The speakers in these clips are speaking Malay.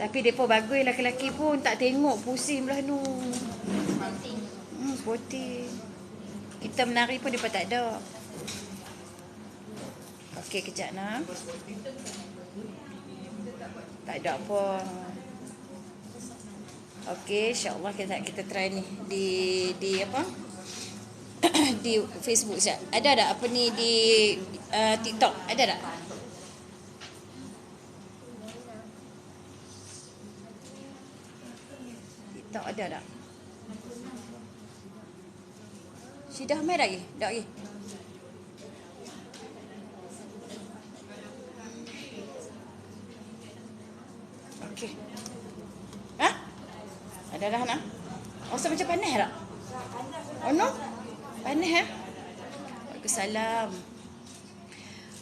Tapi mereka bagus, lelaki-lelaki pun tak tengok, pusing belah nu. Sporting. Kita menari pun mereka tak ada. Okey, kejap nak. Tak ada apa. Okey, insya-Allah kita try ni di apa? Di Facebook sekejap. Ada tak apa ni di TikTok? Ada tak? TikTok ada tak? Sudah mai lagi? Tak lagi? Okey. Ha? Ada dah nak? Oh, macam panas tak? Oh no? Panas ya? Waalaikumsalam.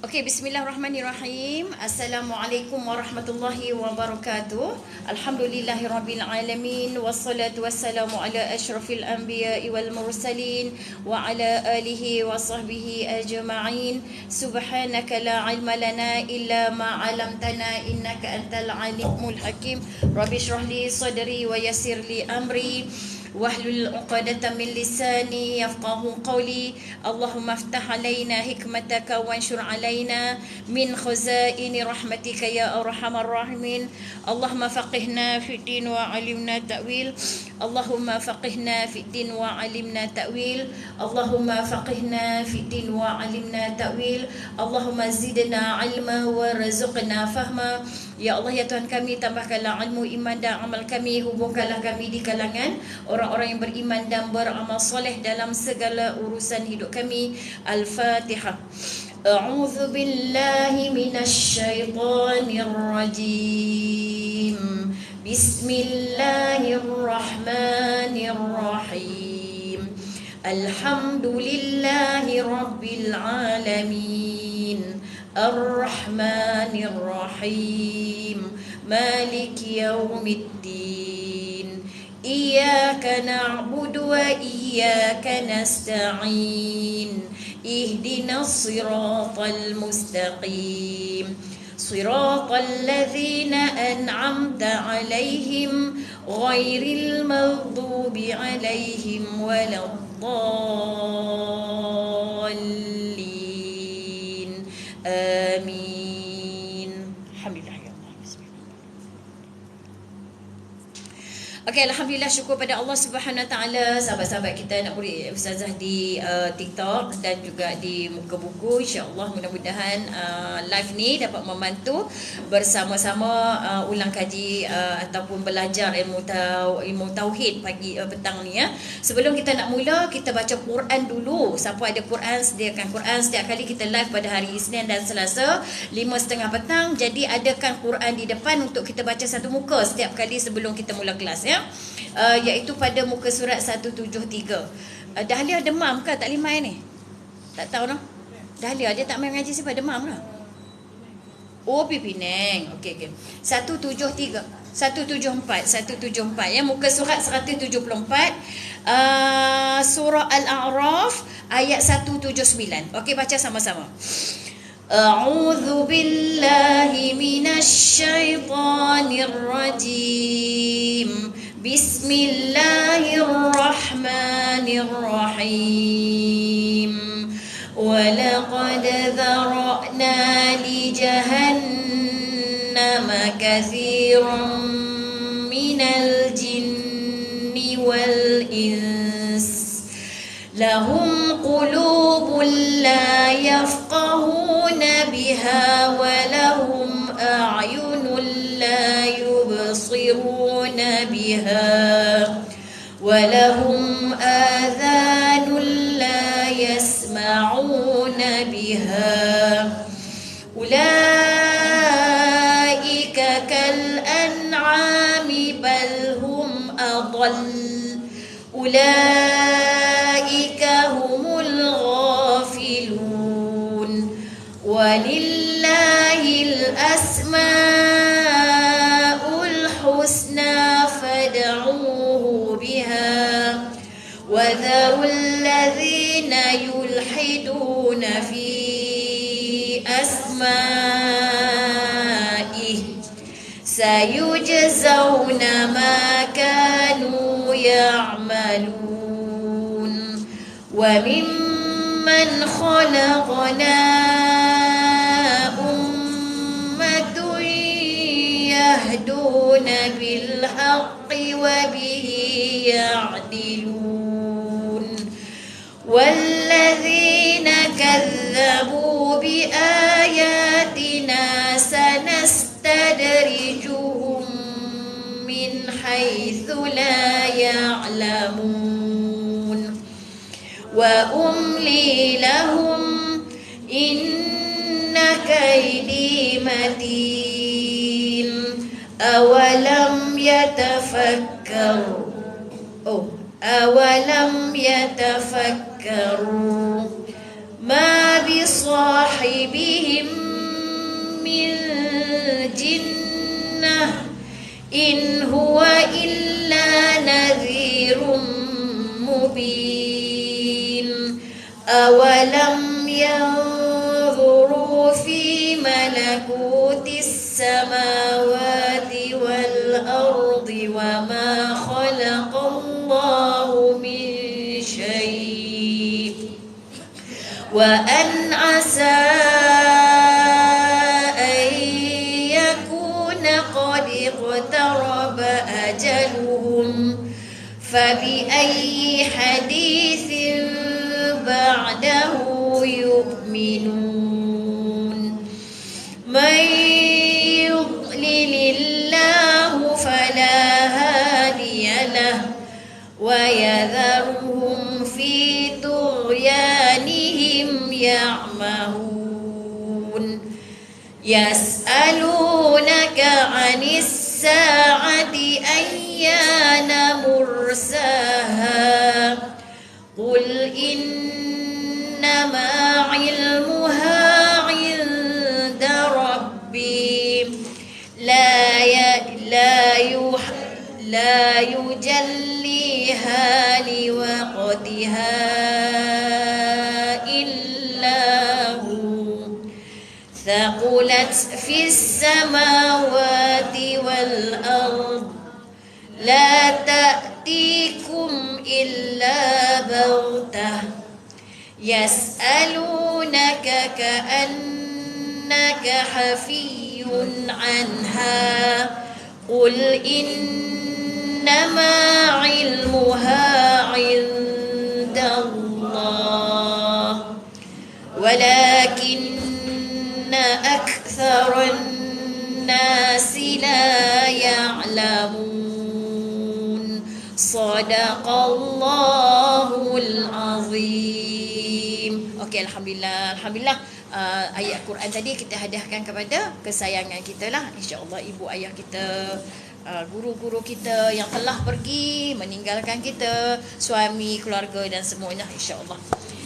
Okey, bismillahirrahmanirrahim. Assalamualaikum warahmatullahi wabarakatuh. Alhamdulillahirabbil alamin wassalatu wassalamu ala asyrafil anbiya'i wal mursalin wa ala alihi wa sahbihi ajma'in. Subhanaka la ilma lana illa ma 'allamtana innaka antal alimul hakim. Rabbi shrah li sadri wa yassir li amri. Wahlul 'uqdatam min lisani yafqahu qawli. Allahumma iftah 'alaina hikmataka wanshur 'alaina min khazaini rahmatika ya arhamar rahimin. Allahumma faqihna fid din wa 'allimna ta'wil. Allahumma faqihna fid din wa 'allimna ta'wil. Allahumma faqihna fid din wa 'allimna ta'wil. Allahumma zidna 'ilma warzuqna fahma. Ya Allah, ya Tuhan kami, tambahkanlah ilmu, iman dan amal kami. Hubungkanlah kami di kalangan orang-orang yang beriman dan beramal soleh dalam segala urusan hidup kami. Al-Fatihah. A'udzu billahi minasyaitonir rajim. Bismillahirrahmanirrahim. Alhamdulillahi rabbil alamin. Ar-Rahmanir-Rahim. Maliki yaumiddin. Iyyaka na'budu wa iyyaka nasta'in. Ihdinas siratal mustaqim. Siratal ladzina an'amta 'alaihim ghairil maghdubi 'alaihim waladdallin. Amin. Alhamdulillah ya Allah. Bismillah. Okey, alhamdulillah, syukur pada Allah Subhanahu Wa Taala. Sahabat-sahabat kita nak beri ustazah di TikTok dan juga di muka buku. Insya-Allah mudah-mudahan live ni dapat membantu bersama-sama ulang kaji ataupun belajar ilmu tauhid pagi petang ni ya. Sebelum kita nak mula, kita baca Quran dulu. Siapa ada Quran, sediakan Quran. Setiap kali kita live pada hari Isnin dan Selasa 5:30 petang. Jadi adakan Quran di depan untuk kita baca satu muka setiap kali sebelum kita mula kelas ya. Iaitu pada muka surat 173. Dahlia demam ke tak limai ni? Tak tahu noh. Dahlia dia tak main ngaji sebab demam lah. Oh, Penang. Okey. 173. 174 ya, muka surat 174, surah Al-A'raf ayat 179. Okey, baca sama-sama. A'udzu billahi minasy syaithanir rajim. Bismillahirrahmanirrahim. Wa laqad dzara'na li jahannama katsiran minal jinni wal ins. Lahum qulubun la yafqahuna biha wa lahum a'yunun la yubsiruna biha wa lahum adhanun la yasma'una biha. Ulaika kal an'ami bal hum adall. Ulaika humul ghafilun. Walillahil asmaul husna fad'uhu biha wa dharul ladzina yulhiduna fi asma'ih sayujzawna يجزون ما كانوا يعملون وممن خلقنا أمة يهدون بالحق وبه يعدلون والذين كذبوا بآياتنا سنستدرجهم من حيث لا يعلمون وأملي لهم إن كيدي متين أولم يتفكروا ما بصاحبهم من جنة إن هو إلا نذير مبين أولم ينظروا في ملكوت السماوات والأرض وما خلق الله من شيء وأن عسى أن يكون قد اقترب أجلهم فبأي حديث بعده يؤمنون من يضلل الله فلا هادي له ويذرهم في طغيانهم يعمهون يسألونك عن الساعة أيان مرساها قل إنما علمها عند ربي لا يجليها لوقتها إلا هو ثقلت في السماوات والأرض لا تأتيكم إلا بغتة يسألونك كأنك حفي عنها قل إنما علمها عند الله ولكن أكثر الناس لا يعلمون صدق الله العظيم. Okey, alhamdulillah ayat Quran tadi kita hadiahkan kepada kesayangan kita lah, insya-Allah ibu ayah kita, guru-guru kita yang telah pergi meninggalkan kita, suami, keluarga dan semuanya, insya-Allah.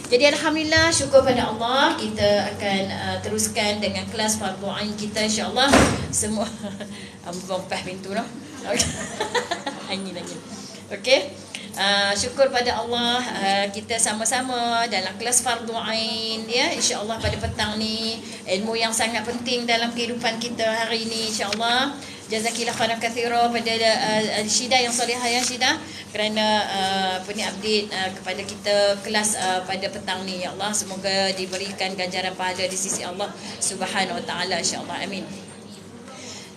Jadi alhamdulillah, syukur pada Allah, kita akan teruskan dengan kelas fardu ain kita, insya-Allah. Semua bumpah pintu noh. Angin. Okey. Syukur pada Allah, kita sama-sama dalam kelas fardu ain ya, insya-Allah pada petang ni, ilmu yang sangat penting dalam kehidupan kita hari ini, insya-Allah. Jazakillah khairan katsira pada Syida yang solehah ya Syida, kerana update kepada kita kelas pada petang ni, ya Allah. Semoga diberikan ganjaran pahala di sisi Allah Subhanahu wa taala, insya-Allah. Amin.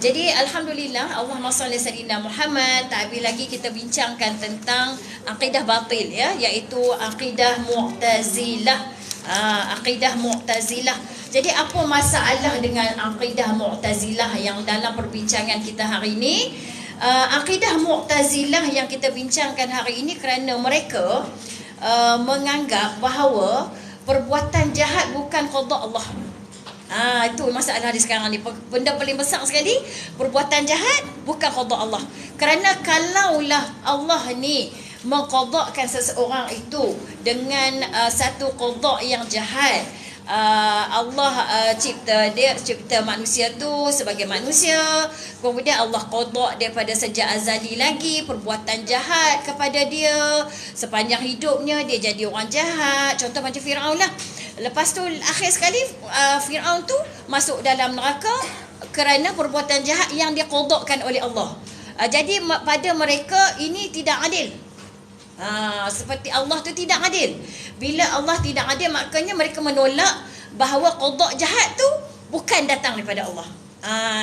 Jadi alhamdulillah, Allahumma salli sayyidina Muhammad. Tak habis lagi kita bincangkan tentang akidah batil ya, iaitu akidah Mu'tazilah. Akidah Mu'tazilah. Jadi apa masalah dengan akidah Mu'tazilah yang dalam perbincangan kita hari ini? Akidah Mu'tazilah yang kita bincangkan hari ini kerana mereka menganggap bahawa perbuatan jahat bukan qada Allah. Itu masalah di sekarang ni. Benda paling besar sekali, perbuatan jahat bukan qada Allah. Kerana kalaulah Allah ni mengqadakkan seseorang itu dengan satu qada yang jahat, Allah cipta manusia tu sebagai manusia, kemudian Allah qada daripada sejak azali lagi perbuatan jahat kepada dia, sepanjang hidupnya dia jadi orang jahat. Contoh macam Firaun lah. Lepas tu akhir sekali Firaun tu masuk dalam neraka kerana perbuatan jahat yang dia qadakkan oleh Allah. Jadi pada mereka ini tidak adil. Seperti Allah tu tidak adil. Bila Allah tidak adil, maknanya mereka menolak bahawa qada jahat tu bukan datang daripada Allah.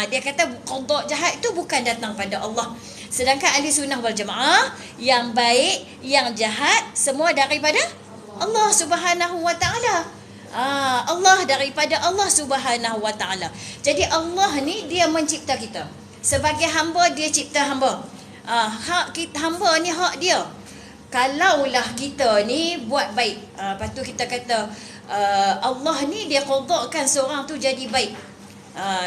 Dia kata qada jahat tu bukan datang pada Allah. Sedangkan ahli sunnah wal jamaah, yang baik, yang jahat semua daripada Allah Subhanahu wa taala. Allah daripada Allah Subhanahu wa taala. Jadi Allah ni dia mencipta kita. Sebagai hamba dia cipta hamba. Hak kita, hamba ni hak dia. Kalaulah kita ni buat baik, lepas tu kita kata Allah ni dia qadakan seorang tu jadi baik,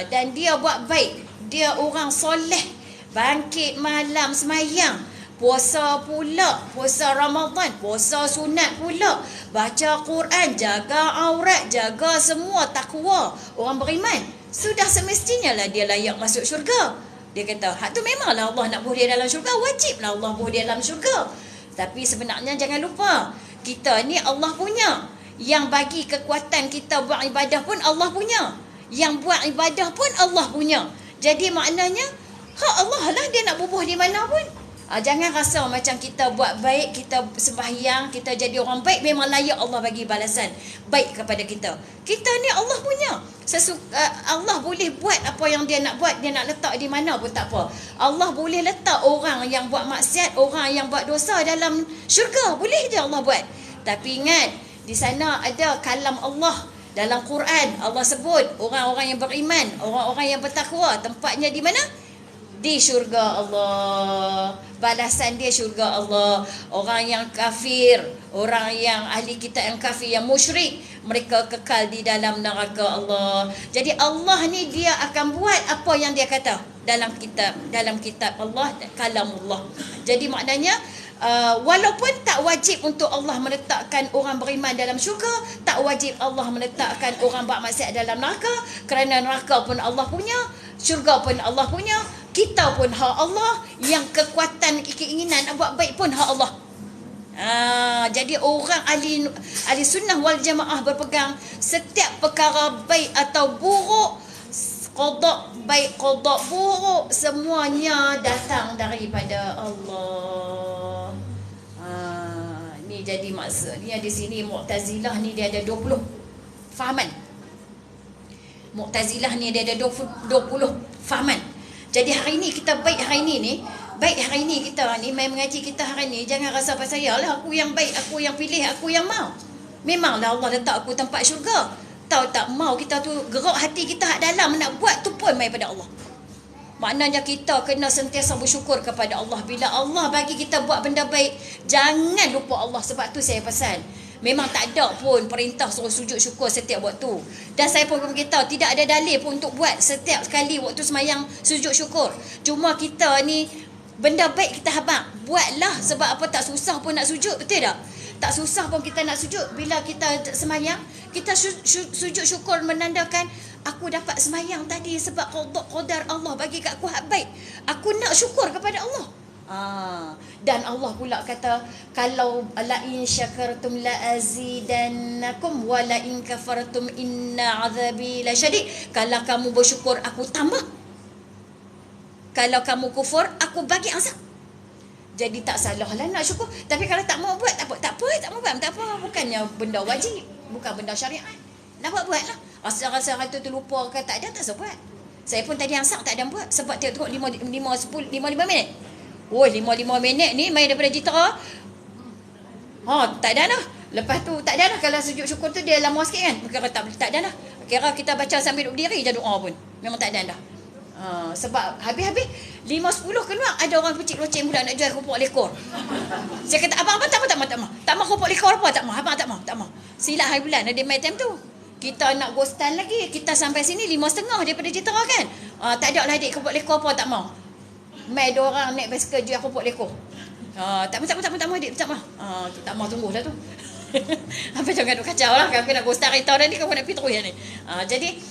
dan dia buat baik, dia orang soleh, bangkit malam semayang, puasa pula, puasa Ramadan, puasa sunat pula, baca Quran, jaga aurat, jaga semua, takwa, orang beriman, sudah semestinya lah dia layak masuk syurga. Dia kata hak tu memanglah Allah nak buh dia dalam syurga, wajiblah Allah buh dia dalam syurga. Tapi sebenarnya jangan lupa, kita ni Allah punya. Yang bagi kekuatan kita buat ibadah pun Allah punya. Yang buat ibadah pun Allah punya. Jadi maknanya hak Allah lah, dia nak bubuh di mana pun. Jangan rasa macam kita buat baik, kita sembahyang, kita jadi orang baik, memang layak Allah bagi balasan baik kepada kita. Kita ni Allah punya. Allah boleh buat apa yang dia nak buat, dia nak letak di mana pun tak apa. Allah boleh letak orang yang buat maksiat, orang yang buat dosa dalam syurga, boleh je Allah buat. Tapi ingat, di sana ada kalam Allah. Dalam Quran Allah sebut orang-orang yang beriman, orang-orang yang bertakwa, tempatnya di mana? Di syurga Allah. Balasan dia syurga Allah. Orang yang kafir, orang yang ahli kitab yang kafir, yang musyrik, mereka kekal di dalam neraka Allah. Jadi Allah ni dia akan buat apa yang dia kata dalam kitab Allah, kalamullah. Jadi maknanya walaupun tak wajib untuk Allah meletakkan orang beriman dalam syurga, tak wajib Allah meletakkan orang buat maksiat dalam neraka, kerana neraka pun Allah punya, syurga pun Allah punya, kita pun hak Allah, yang kekuatan keinginan nak buat baik pun hak Allah. Jadi orang ahli sunnah wal jamaah berpegang setiap perkara baik atau buruk, qada baik qada buruk, semuanya datang daripada Allah. Ni jadi maksudnya di sini Mu'tazilah ni dia ada 20 fahaman. Mu'tazilah ni dia ada 20 fahaman. Jadi hari ni kita baik hari ni kita ni main mengaji kita hari ni, jangan rasa pasal saya lah aku yang baik, aku yang pilih, aku yang mau. Memanglah Allah letak aku tempat syurga. Tahu tak, mau kita tu gerak hati kita hak dalam nak buat tu pun mai pada Allah. Maknanya kita kena sentiasa bersyukur kepada Allah. Bila Allah bagi kita buat benda baik, jangan lupa Allah. Sebab tu saya pesan, memang tak ada pun perintah suruh sujud syukur setiap waktu. Dan saya pun beritahu, tidak ada dalil pun untuk buat setiap kali waktu semayang sujud syukur. Cuma kita ni, benda baik kita habaq, buatlah. Sebab apa, tak susah pun nak sujud, betul tak? Tak susah pun kita nak sujud. Bila kita semayang, kita sujud syukur menandakan aku dapat semayang tadi sebab qadar Allah bagi kat aku hak baik. Aku nak syukur kepada Allah. Dan Allah pula kata, kalau la in syakartum la azidannakum wa la in kafartum inna azabi lasyadid. Kalau kamu bersyukur aku tambah, kalau kamu kufur aku bagi azab. Jadi tak salah lah nak syukur. Tapi kalau tak mau buat, tak apa. Bukannya benda wajib, bukan benda syariat. Nak buat lah. Rasa-rasa tu terlupa ke tak ada, tak usah buat. Saya pun tadi angsak tak ada buat. Sebab tengok 5 minit. 5 minit ni main daripada jitera. Tak ada dah. Lepas tu tak ada dah. Kalau sujud syukur tu dia lama sikit kan. Kira tak ada dah. Kira kita baca sambil duduk diri je doa pun. Memang tak ada dah. Sebab habis-habis 5-10 keluar, ada orang pecik loceng pula nak jual kerupuk lekor. Saya kata abang tak mau kerupuk lekor apa, tak mau. Silap hari bulan ada main time tu. Kita nak ghostan lagi, kita sampai sini 5.30 daripada jitera kan. Tak ada lah adik kerupuk lekor apa, tak mau. Mai dua orang naik basikal jual kerupuk lekor. Tak mau adik, tak mau. Tak mau, tunggu dah tu. Apa jangan duk kacau lah, kalau nak ghostan kereta dah ni, kau nak pergi terus ni. Jadi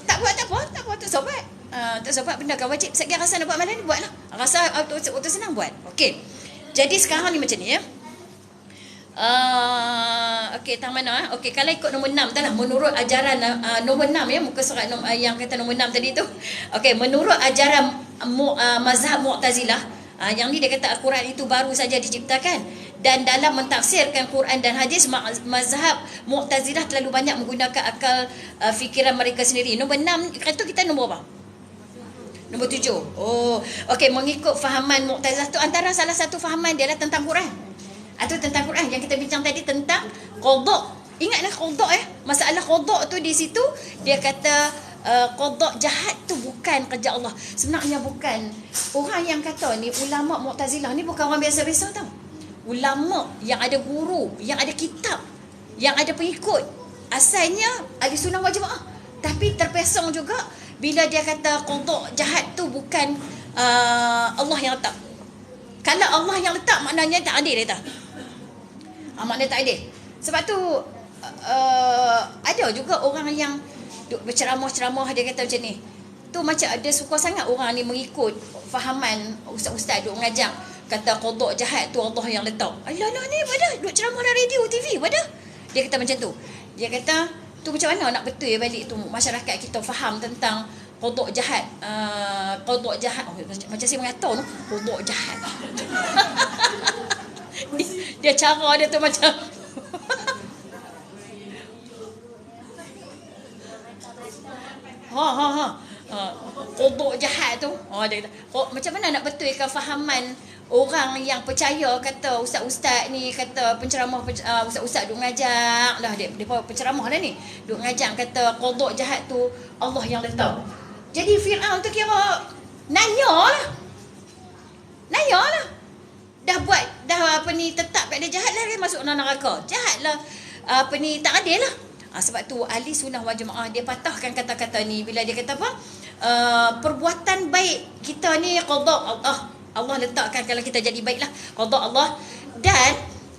tak buat tak apa, tak sobat. Tak sebab benda kan wajib. Saya rasa nak buat malam ni, buatlah. Rasa waktu senang buat. Okey. Jadi sekarang ni macam ni ya. Okey, tang mana? Okey, kalau ikut nombor 6 dah lah. Menurut ajaran nombor 6 ya, muka surat yang kata nombor 6 tadi tu. Okey, menurut ajaran mazhab Mu'tazilah, yang ni dia kata Al-Quran itu baru saja diciptakan, dan dalam mentafsirkan Quran dan hadis, mazhab Mu'tazilah terlalu banyak menggunakan akal fikiran mereka sendiri. Nombor 6 kata kita nombor apa? Nombor 7. Oh, okey, mengikut fahaman Mu'tazilah tu, antara salah satu fahaman dia adalah tentang Quran. Atau tentang Quran yang kita bincang tadi tentang qada'. Ingatlah qada' masalah qada' tu di situ dia kata qada' jahat tu bukan kerja Allah. Sebenarnya bukan. Orang yang kata ni ulama Mu'tazilah ni bukan orang biasa-biasa tau. Ulama yang ada guru, yang ada kitab, yang ada pengikut. Asalnya ahli sunnah wal jamaah. Tapi terpesong juga bila dia kata qada' jahat tu bukan Allah yang letak. Kalau Allah yang letak maknanya tak adil dia tak? Maknanya tak adil. Sebab tu ada juga orang yang berceramah-ceramah dia kata macam ni. Tu macam ada suka sangat orang ni mengikut fahaman ustaz-ustaz duk ngajak kata qada' jahat tu Allah yang letak. Alah ni pada duk ceramah dalam radio TV pada. Dia kata macam tu. Dia kata tu macam mana nak betul balik tu masyarakat kita faham tentang qada' jahat. Qada' jahat macam saya mengata tu qada' jahat. dia cara dia tu macam qada' jahat tu. Dia kata macam mana nak betulkan fahaman orang yang percaya kata ustaz-ustaz ni kata penceramah ustaz-ustaz duk ngajak lah dia penceramah lah ni duk ngajak kata qada' jahat tu Allah yang letak. Jadi Fir'aun tu kira nanya lah. Dah tetap kat dia jahat lah, dia masuk dalam neraka. Jahat lah, tak adil lah. Sebab tu ahli sunnah wal jamaah dia patahkan kata-kata ni bila dia kata apa? Perbuatan baik kita ni qada' Allah letakkan kalau kita jadi baiklah qada' Allah, dan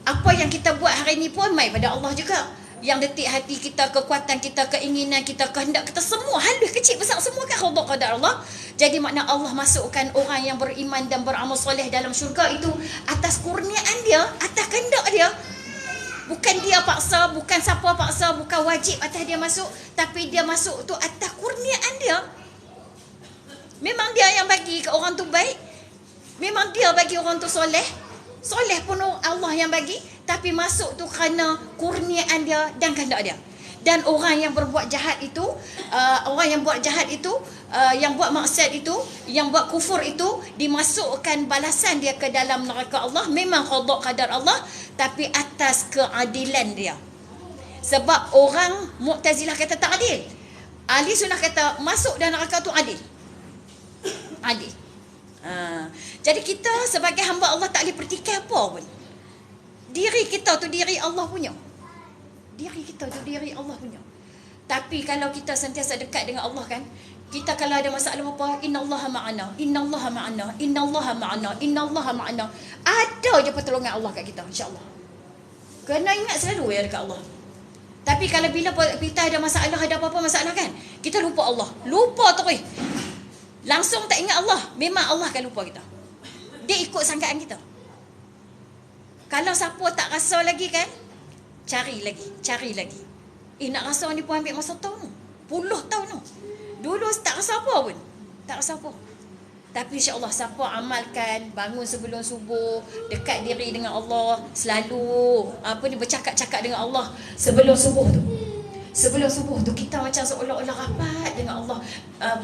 apa yang kita buat hari ni pun mai pada Allah juga. Yang detik hati kita, kekuatan kita, keinginan kita, kehendak kita, semua halus kecil besar semua kan qada' qadar Allah. Jadi makna Allah masukkan orang yang beriman dan beramal soleh dalam syurga itu atas kurniaan dia, atas kehendak dia. Bukan dia paksa, bukan siapa paksa, bukan wajib atas dia masuk, tapi dia masuk tu atas kurniaan dia. Memang dia yang bagi ke orang tu baik, memang dia bagi orang tu soleh. Soleh pun Allah yang bagi, tapi masuk tu kerana kurniaan dia dan kehendak dia. Dan orang yang berbuat jahat itu, yang buat maksiat itu, yang buat kufur itu, dimasukkan balasan dia ke dalam neraka Allah. Memang qada' qadar Allah, tapi atas keadilan dia. Sebab orang Mu'tazilah kata tak adil. Ahli sunnah kata masuk dalam neraka tu adil. Adil. Jadi kita sebagai hamba Allah tak boleh pertikai apa pun. Diri kita tu diri Allah punya. Diri kita tu diri Allah punya. Tapi kalau kita sentiasa dekat dengan Allah kan, kita kalau ada masalah apa, innallaha ma'ana, innallaha ma'ana, innallaha ma'ana, innallaha ma'ana. Ada je pertolongan Allah kat kita, insya-Allah. Kena ingat selalu ya dekat Allah. Tapi kalau bila kita ada masalah, ada apa-apa masalah kan, kita lupa Allah. Lupa terus. Langsung tak ingat Allah, memang Allah akan lupa kita. Dia ikut sangkaan kita. Kalau siapa tak rasa lagi kan, cari lagi. Nak rasa ni pun ambil masa tahun, puluh tahun tu. Dulu tak rasa apa pun. Tak rasa apa. Tapi insya-Allah siapa amalkan, bangun sebelum subuh, dekat diri dengan Allah, selalu bercakap-cakap dengan Allah sebelum subuh tu. Sebelum subuh tu kita macam seolah-olah rapat dengan Allah,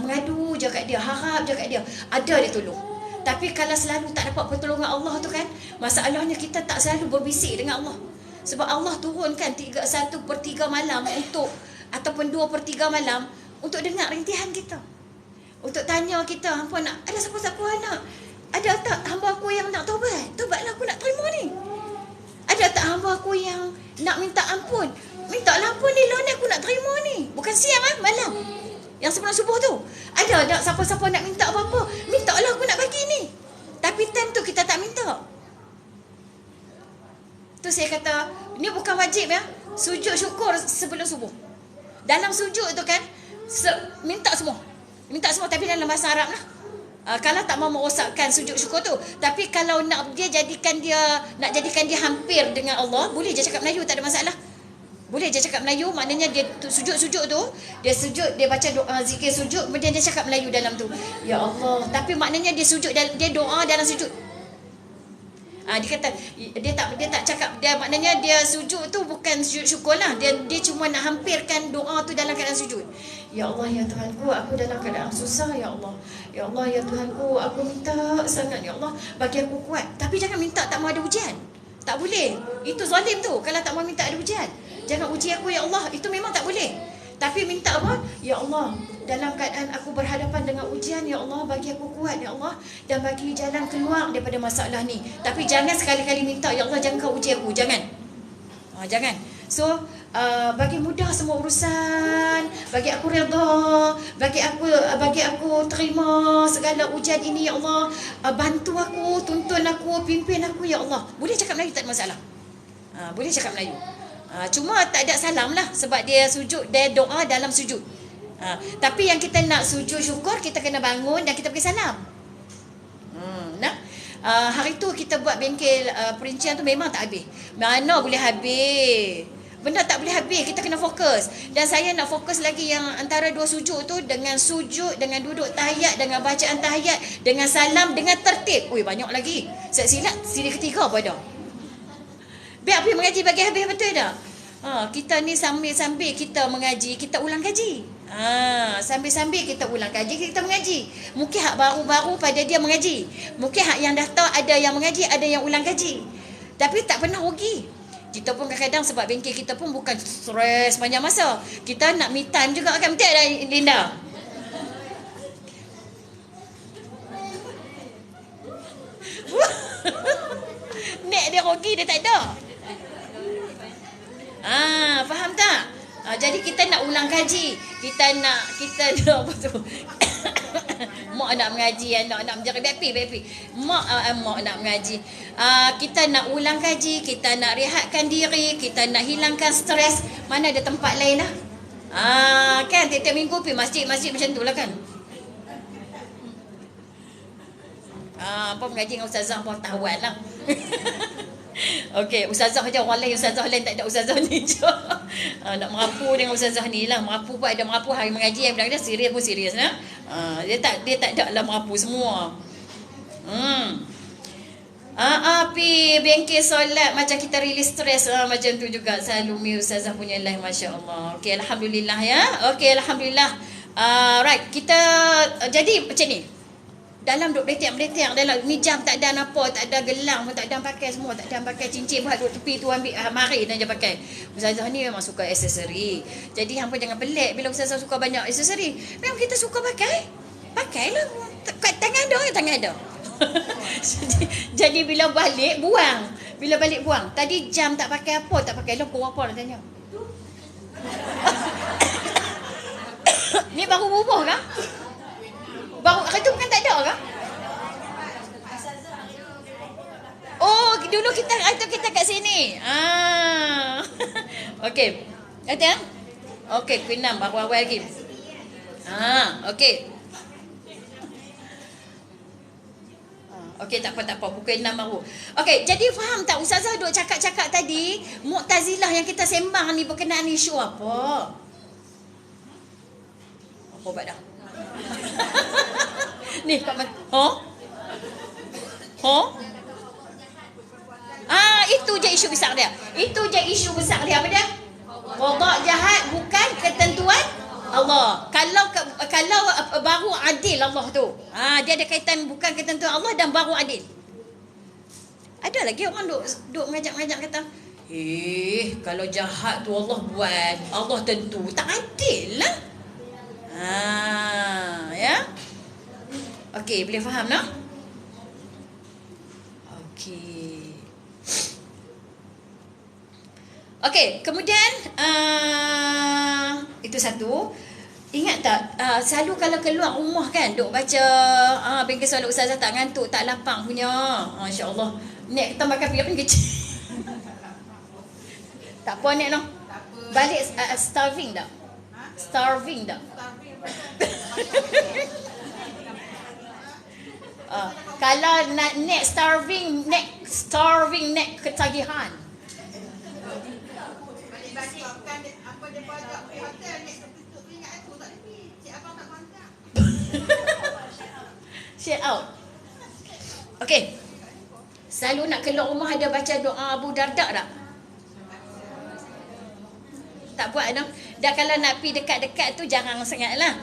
mengadu je kat dia, harap je kat dia, ada dia tolong. Tapi kalau selalu tak dapat pertolongan Allah tu kan, masalahnya kita tak selalu berbisik dengan Allah. Sebab Allah turunkan 1/3 malam untuk, ataupun 2/3 malam untuk dengar rintihan kita, untuk tanya kita, hampa nak, ada siapa-siapa nak, ada tak hamba aku yang nak taubat? Taubatlah aku nak terima ni. Ada tak hamba aku yang nak minta ampun? Mintalah ampun ni, lah ni aku nak terima ni. Bukan siang malam. Yang sebelum subuh tu. Ada tak siapa-siapa nak minta apa-apa? Mintalah aku nak bagi ni. Tapi time tu kita tak minta. Tu saya kata, ni bukan wajib ya. Sujud syukur sebelum subuh. Dalam sujud tu kan, minta semua. Minta semua tapi dalam bahasa Arab lah. Kalau tak mau merosakkan sujud syukur tu. Tapi kalau nak jadikan dia hampir dengan Allah, boleh je cakap Melayu, tak ada masalah. Boleh je cakap Melayu, maknanya dia sujud tu, dia sujud, dia baca doa zikir sujud, kemudian dia cakap Melayu dalam tu. Ya Allah, tapi maknanya dia sujud, dia doa dalam sujud. Dia kata dia tak cakap, dia maknanya dia sujud tu bukan sujud syukur lah. Dia cuma nak hampirkan doa tu dalam keadaan sujud. Ya Allah, ya Tuhanku, aku dalam keadaan susah, ya Allah. Ya Allah, ya Tuhanku, aku minta sangat, ya Allah, bagi aku kuat. Tapi jangan minta tak mau ada ujian. Tak boleh. Itu zalim tu kalau tak mau minta ada ujian. Jangan uji aku, ya Allah. Itu memang tak boleh. Tapi minta apa? Ya Allah, dalam keadaan aku berhadapan dengan ujian, ya Allah, bagi aku kuat, ya Allah, dan bagi jalan keluar daripada masalah ni. Tapi jangan sekali-kali minta, ya Allah, jangan kau uji aku. Jangan. Jangan. So, bagi mudah semua urusan, bagi aku redha, bagi aku terima segala ujian ini, ya Allah. Bantu aku, tuntun aku, pimpin aku, ya Allah. Boleh cakap Melayu, tak ada masalah. Boleh cakap Melayu. Cuma tak ada salam lah, sebab dia sujud, dia doa dalam sujud. Tapi yang kita nak sujud syukur, kita kena bangun dan kita bagi salam. Hari tu kita buat bengkel perincian tu memang tak habis. Mana boleh habis? Benda tak boleh habis, kita kena fokus. Dan saya nak fokus lagi yang antara dua sujud tu, dengan sujud, dengan duduk tahiyat, dengan bacaan tahiyat, dengan salam, dengan tertib. Ui, banyak lagi. Saya silap siri ketiga apa dah. Biar pergi mengaji bagi habis, betul tak? Kita ni sambil-sambil kita mengaji, kita ulang kaji. Sambil-sambil kita ulang kaji, kita mengaji. Mungkin hak baru-baru pada dia mengaji. Mungkin hak yang dah tahu ada yang mengaji, ada yang ulang kaji. Tapi tak pernah rugi. Kita pun kadang-kadang sebab bengkel kita pun bukan stres panjang masa. Kita nak me time juga kan, betul tak Linda? Nek dia rugi, dia tak ada. Faham tak? Jadi kita nak ulang kaji. Kita nak apa tu? Mak nak mengaji, anak nak menjadi baby. Mak nak mengaji. Kita nak ulang kaji, kita nak rehatkan diri, kita nak hilangkan stres. Mana ada tempat lain lah. Kan tiap-tiap minggu pergi masjid macam tu lah kan. Apa mengaji dengan ustazah pun tahuan lah. Okey, ustazah je, orang lain ustazah lain tak ada, ustazah ni je. Nak merapu dengan ustazah ni lah. Merapu pun ada merapu hari mengaji, yang bilang dia serius pun serius lah. Dia tak ada lah merapu semua. Pi bengkel solat macam kita release stres, macam tu juga selalu mi ustazah punya live, masya-Allah. Okey, alhamdulillah ya. Okey, alhamdulillah. Right, kita jadi macam ni. Dalam duk beletik dalam ni jam tak ada apa, tak ada gelang pun tak ada pakai semua, tak ada pakai cincin buat duk tepi tu ambil mari dan je pakai. Ustazah ni memang suka aksesori. Jadi hang pun jangan pelik bila ustazah suka banyak aksesori. Memang kita suka pakailah. Tangan ada. Jadi bila balik buang. Tadi jam tak pakai apa, tak pakai loko apa nak tanya. Ni baru bubuh kah? Baru hari tu bukan tak ada kah? Oh, dulu kita kat sini. Okey. Ada? Okey, Queen 6 baru awal lagi. Okey. Okey, tak apa. Pukul 6 baru. Okey, jadi faham tak ustazah duk cakap tadi, Mu'tazilah yang kita sembang ni berkenaan isu apa? Apa buat dah? Ni kat mana? Itu je isu besar dia. Apa dia? Qada jahat bukan ketentuan Allah. Kalau baru adil Allah tu. Dia ada kaitan bukan ketentuan Allah dan baru adil. Ada lagi orang duk ngajak kata, kalau jahat tu Allah buat, Allah tentu tak adil lah. Ya. Okey, boleh faham tak? Okey, kemudian itu satu. Ingat tak, selalu kalau keluar rumah kan, duk baca bengkel solat ustazah tak ngantuk, tak lapang punya. Masya-Allah. Nek kita makan piring kecil. Tak apa Nek noh. Balik starving tak? Kalau nak starving neck ketagihan. Share out. Okay. Selalu nak keluar rumah ada baca doa Abu Darda tak? Tak buat no? Dan kalau nak pergi dekat-dekat tu jarang sangat lah.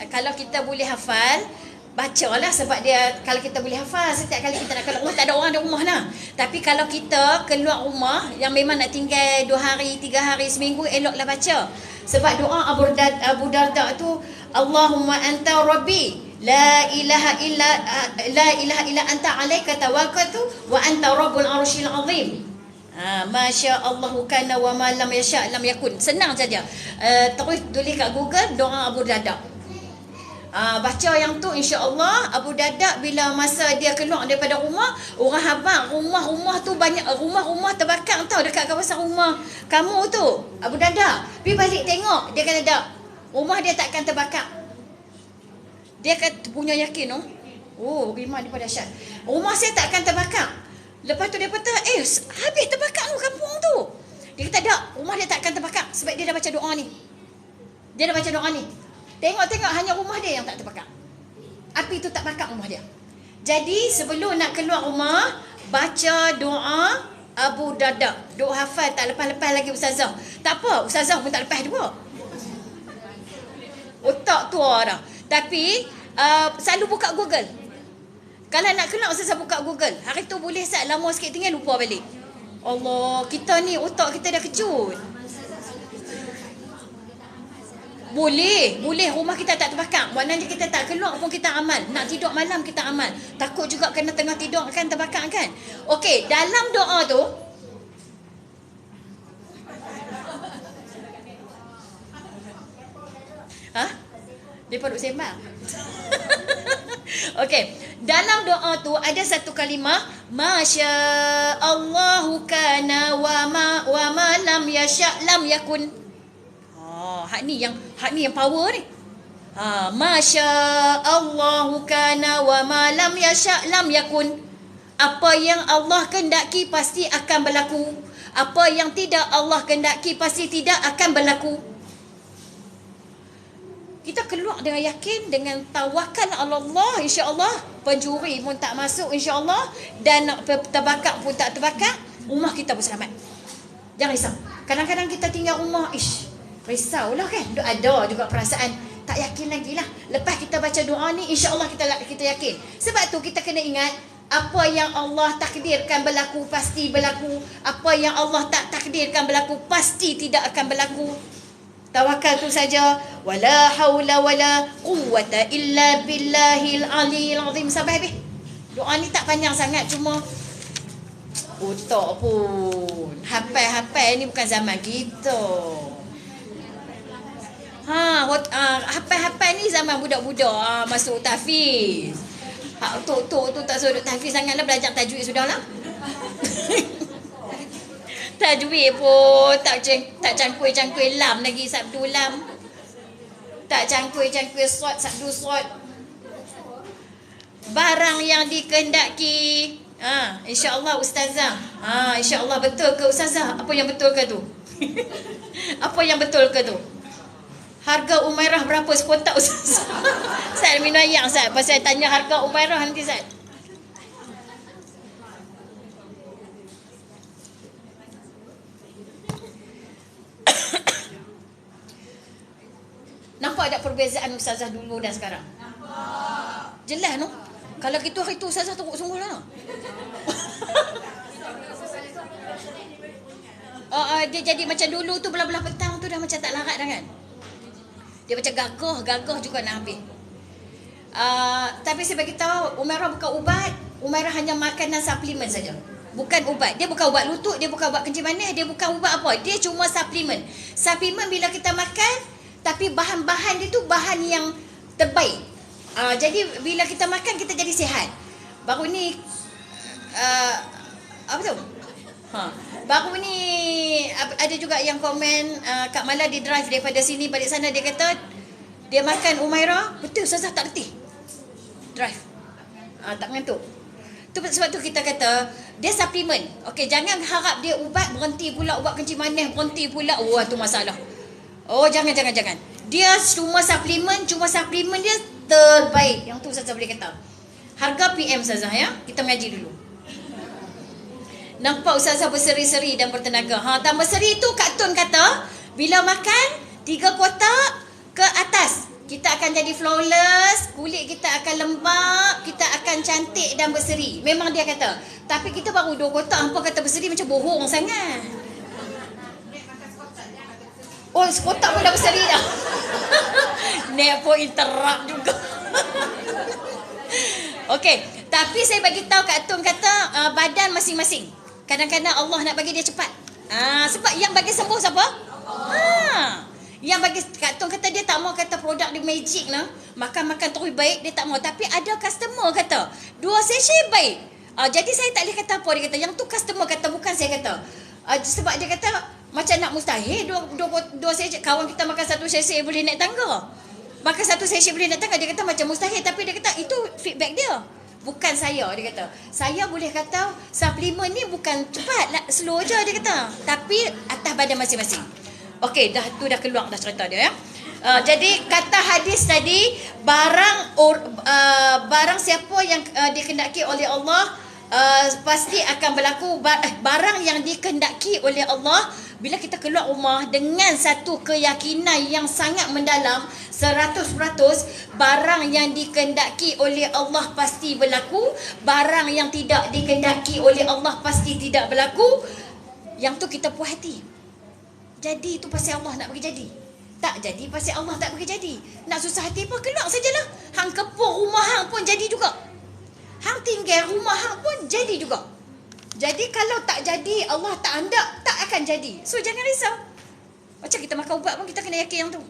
Kalau kita boleh hafal, bacalah sebab dia, kalau kita boleh hafal setiap kali kita nak keluar rumah tak ada orang di rumah lah. Tapi kalau kita keluar rumah yang memang nak tinggal 2 hari, 3 hari, seminggu, eloklah baca. Sebab doa Abu Darda tu, Allahumma anta rabbi la ilaha illa anta alaika tawakkaltu wa anta rabbul arsyil azim. Masya Allah kana wa ma lam yasha lam yakun. Senang saja. Terus tulis kat Google doa Abu Darda. Baca yang tu, insya-Allah Abu Darda bila masa dia keluar daripada rumah, orang habaq rumah-rumah tu banyak, rumah-rumah terbakar tau dekat kawasan rumah kamu tu. Abu Darda pergi balik tengok, dia kata tak, rumah dia takkan terbakar. Dia kata punya yakin no. Oh, iman dia pada dahsyat. Rumah saya takkan terbakar. Lepas tu dia kata, habis terbakar tu kampung tu. Dia kata tak, rumah dia takkan terbakar sebab dia dah baca doa ni. Dia dah baca doa ni. Tengok-tengok hanya rumah dia yang tak terbakar. Api tu tak bakar rumah dia. Jadi sebelum nak keluar rumah, baca doa Abu Darda. Doa hafal tak lepas-lepas lagi ustazah. Tak apa, ustazah pun tak lepas juga. Otak tua dah. Tapi selalu buka Google. Kalau nak keluar ustazah buka Google. Hari tu boleh sat lama sikit tinggal lupa balik. Allah, kita ni otak kita dah kejut. Boleh rumah kita tak terbakar. Maknanya kita tak keluar pun kita amal. Nak tidur malam kita amal. Takut juga kena tengah tidur kan terbakar kan. Okey, dalam doa tu Dia duk sembang. Okey, dalam doa tu ada satu kalimah, Masya Allahu kana wa ma lam yasha lam yakun. Hak ni yang power ni. Masya Allahu kana wa ma lam yasha lam yakun. Apa yang Allah kehendaki pasti akan berlaku. Apa yang tidak Allah kehendaki pasti tidak akan berlaku. Kita keluar dengan yakin, dengan tawakal Allah, insya-Allah. Pencuri pun tak masuk insya-Allah, dan terbakar pun tak terbakar, rumah kita pun selamat. Jangan risau. Kadang-kadang kita tinggal rumah, risaulah kan. Ada juga perasaan tak yakin lagi lah. Lepas kita baca doa ni, insya-Allah kita yakin. Sebab tu kita kena ingat, apa yang Allah takdirkan berlaku pasti berlaku. Apa yang Allah tak takdirkan berlaku pasti tidak akan berlaku. Tawakal tu saja. Wala haula wala quwwata illa billahil aliyil azim. Sampai habis. Doa ni tak panjang sangat, cuma otak pun hafal ni bukan zaman kita. Hafal ni zaman budak-budak masuk tahfiz. Tok tu tak suruh tahfiz sangatlah, belajar tajwid sudahlah. Tajwid pun tak cangkui lam lagi, sabdu lam. Tak cangkui sod, sabdu sod. Barang yang dikehendaki. InsyaAllah ustazah. InsyaAllah betul ke ustazah? Apa yang betul ke tu? Apa yang betul ke tu? Harga Umairah berapa sekotak ustazah? Ustaz minum ayam Ustaz. Pasal tanya harga Umairah nanti Ustaz. Nampak tak perbezaan ustazah dulu dan sekarang? Nampak. Jelas no? Kalau kita hari tu ustazah teruk sungguh lah. Dia jadi macam dulu tu, belah-belah petang tu dah macam tak larat dah kan? Dia macam gagah juga nak habis. Tapi saya bagi tahu, Umairah bukan ubat. Umairah hanya makanan suplemen saja. Bukan ubat. Dia bukan ubat lutut, dia bukan ubat kencing manis, dia bukan ubat apa. Dia cuma suplemen. Suplemen bila kita makan, tapi bahan-bahan dia tu bahan yang terbaik. Jadi bila kita makan, kita jadi sihat. Baru ni apa tu? Baru ni ada juga yang komen, Kak Mala di drive daripada sini balik sana, dia kata dia makan Umairah. Betul ustazah tak letih drive. Tak mengantuk. Sebab tu kita kata dia suplemen. Okey, jangan harap dia ubat berhenti pula, ubat kencing manis berhenti pula. Tu masalah. Jangan. Dia cuma suplemen dia terbaik. Yang tu Ustazah boleh kata. Harga PM Ustazah ya. Kita mengaji dulu. Nampak Ustazah berseri-seri dan bertenaga. Dan berseri tu Kak Tun kata, bila makan 3 kotak ke atas, kita akan jadi flawless, kulit kita akan lembap, kita akan cantik dan berseri. Memang dia kata. Tapi kita baru 2 kotak, hampa kata berseri macam bohong sangat. Sekotak pun dah berseri dah. Nek pun interrupt juga. Okey, tapi saya bagi tahu Kak Tun kata badan masing-masing. Kadang-kadang Allah nak bagi dia cepat. Sebab yang bagi sembuh siapa? Yang bagi Kak Tun kata dia tak mau kata produk dia magic lah. Makan terus baik, dia tak mau. Tapi ada customer kata 2 sesi baik. Jadi saya tak boleh kata apa. Dia kata yang tu customer kata, bukan saya kata. Sebab dia kata macam nak mustahil 2 sesi. Kawan kita makan 1 sesi boleh naik tangga. Makan 1 sesi boleh naik tangga. Dia kata macam mustahil. Tapi dia kata itu feedback dia, bukan saya. Dia kata saya boleh kata suplemen ni bukan cepat, slow je dia kata. Tapi atas badan masing-masing. Okey, dah keluar dah cerita dia ya. Jadi kata hadis tadi, barang siapa yang dikehendaki oleh Allah pasti akan berlaku. Barang yang dikehendaki oleh Allah, bila kita keluar rumah dengan satu keyakinan yang sangat mendalam 100%, barang yang dikehendaki oleh Allah pasti berlaku. Barang yang tidak dikehendaki oleh Allah pasti tidak berlaku. Yang tu kita puas hati. Jadi itu pasal Allah nak bagi jadi. Tak jadi pasal Allah tak bagi jadi. Nak susah hati apa, keluar sajalah. Hang kepung rumah hang pun jadi juga. Hang tinggal rumah hang pun jadi juga. Jadi kalau tak jadi, Allah tak hendak, tak akan jadi. So jangan risau. Macam kita makan ubat pun kita kena yakin yang tu.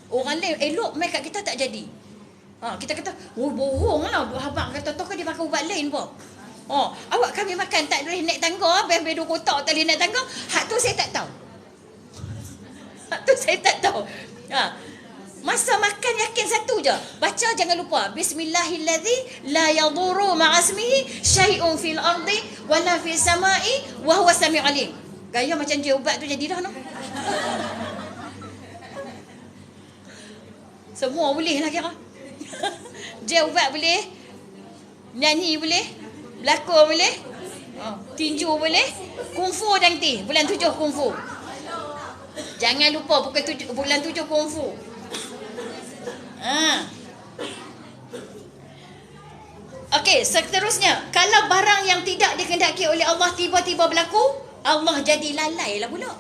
Orang lain elok mai kat kita tak jadi. Kita kata, bohong lah. Abang kata tu kan dia makan ubat lain pun. Awak kami makan tak boleh naik tangga, habis 2 kotak tak boleh naik tangga. Hak tu saya tak tahu. Masa makan yakin satu je. Baca jangan lupa Bismillahilladzi la yadurru ma'asmihi syai'un fil ardi wala fis sama'i wa huwa samiul alim. Gaya macam je ubat tu jadi dah no. Semua boleh lah kira. Je ubat boleh, nyanyi boleh, berlakon boleh, tinju boleh, kungfu nanti bulan 7 kungfu. Jangan lupa bulan 7 kungfu. Okey, seterusnya, kalau barang yang tidak dikehendaki oleh Allah tiba-tiba berlaku, Allah jadi lalai lah pula.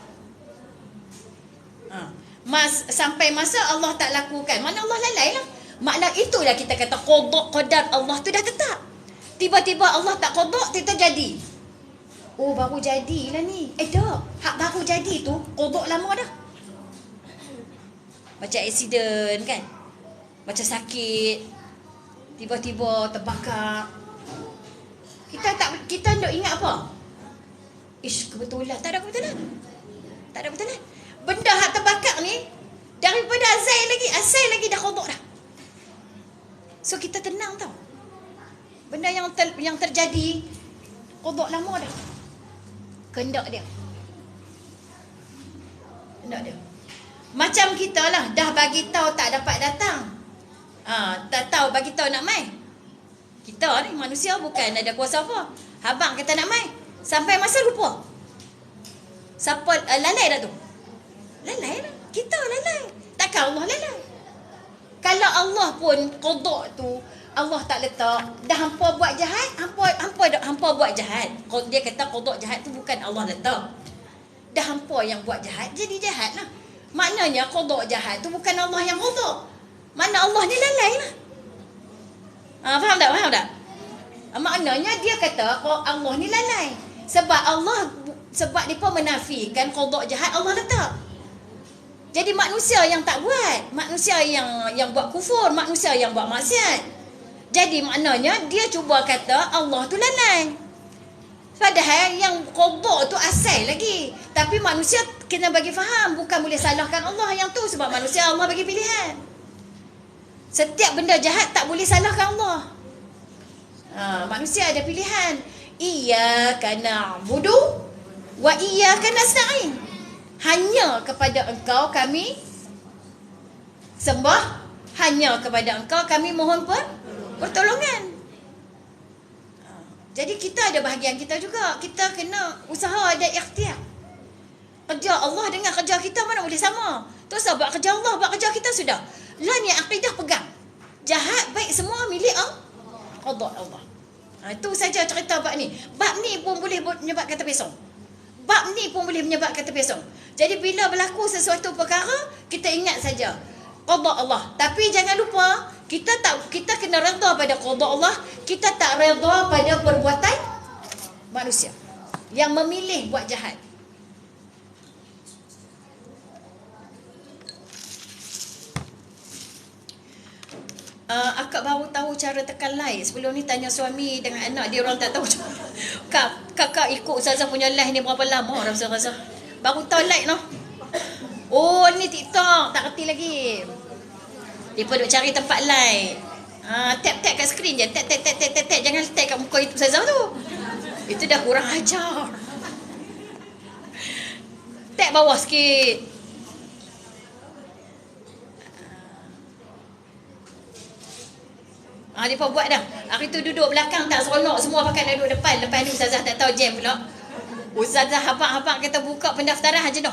Sampai masa Allah tak lakukan, mana Allah lalai lah. Makna itulah kita kata qada qadar Allah tu dah tetap. Tiba-tiba Allah tak qada, kita jadi. Baru jadilah ni. Tak. Hak baru jadi tu qada lama dah. Macam accident kan. Macam sakit, tiba-tiba terbakar. Kita nak ingat apa? Kebetulan. Tak ada kebetulan. Benda hak terbakar ni daripada azal lagi dah qada dah. So kita tenang tau. Benda yang terjadi qada lama dah. Kehendak dia. Macam kita lah, dah bagi tahu tak dapat datang. Tak tahu bagi tahu nak mai. Kita ni manusia bukan ada kuasa apa. Abang kata nak mai, sampai masa lupa. Siapa lalai dah tu? Lalai lah. Kita lalai. Takkan Allah lalai. Kalau Allah pun qada tu Allah tak letak, dah hampa buat jahat, hampa buat jahat. Dia kata qada jahat tu bukan Allah letak. Dah hampa yang buat jahat, jadi jahat lah. Maknanya qada jahat tu bukan Allah yang qada. Mana Allah ni lalai lah. Faham tak? Maknanya dia kata Allah ni lalai. Sebab dia pun menafikan qada jahat Allah letak. Jadi manusia yang tak buat, manusia yang buat kufur, manusia yang buat maksiat. Jadi maknanya dia cuba kata Allah tu lalai. Padahal yang qada tu asal lagi. Tapi manusia kena bagi faham, bukan boleh salahkan Allah yang tu, sebab manusia Allah bagi pilihan. Setiap benda jahat tak boleh salahkan Allah. Manusia ada pilihan. Iyyaka na'budu wa iyyaka nasta'in. Hanya kepada Engkau kami sembah, hanya kepada Engkau kami mohon pertolongan. Jadi kita ada bahagian kita juga. Kita kena usaha, ada ikhtiar. Kerja Allah dengan kerja kita mana boleh sama. Terus buat kerja Allah, buat kerja kita sudah. Lah ni akidah pegang. Jahat baik semua milik Allah. Itu saja cerita bab ni. Bab ni pun boleh menyebabkan terpesong. Bab ni pun boleh menyebabkan terpesong. Jadi bila berlaku sesuatu perkara, kita ingat saja qada Allah. Tapi jangan lupa, kita kena redha pada qada Allah, kita tak redha pada perbuatan manusia yang memilih buat jahat. Akak baru tahu cara tekan like. Sebelum ni tanya suami dengan anak dia, orang tak tahu. Kakak ikut Ustazah punya live ni berapa lama dah Ustazah? Baru tahu like noh. Oh ni TikTok, tak kerti lagi. Depa duk cari tempat like. Tap kat skrin je. Tap. Jangan tap kat muka itu Ustazah tu. Itu dah kurang ajar. Tap bawah sikit. Dia pun buat dah. Hari tu duduk belakang tak seronok, semua pakai duduk depan. Lepas ni Ustazah tak tahu jam pula. Ustazah habaq-habaq kata buka pendaftaran aja dah.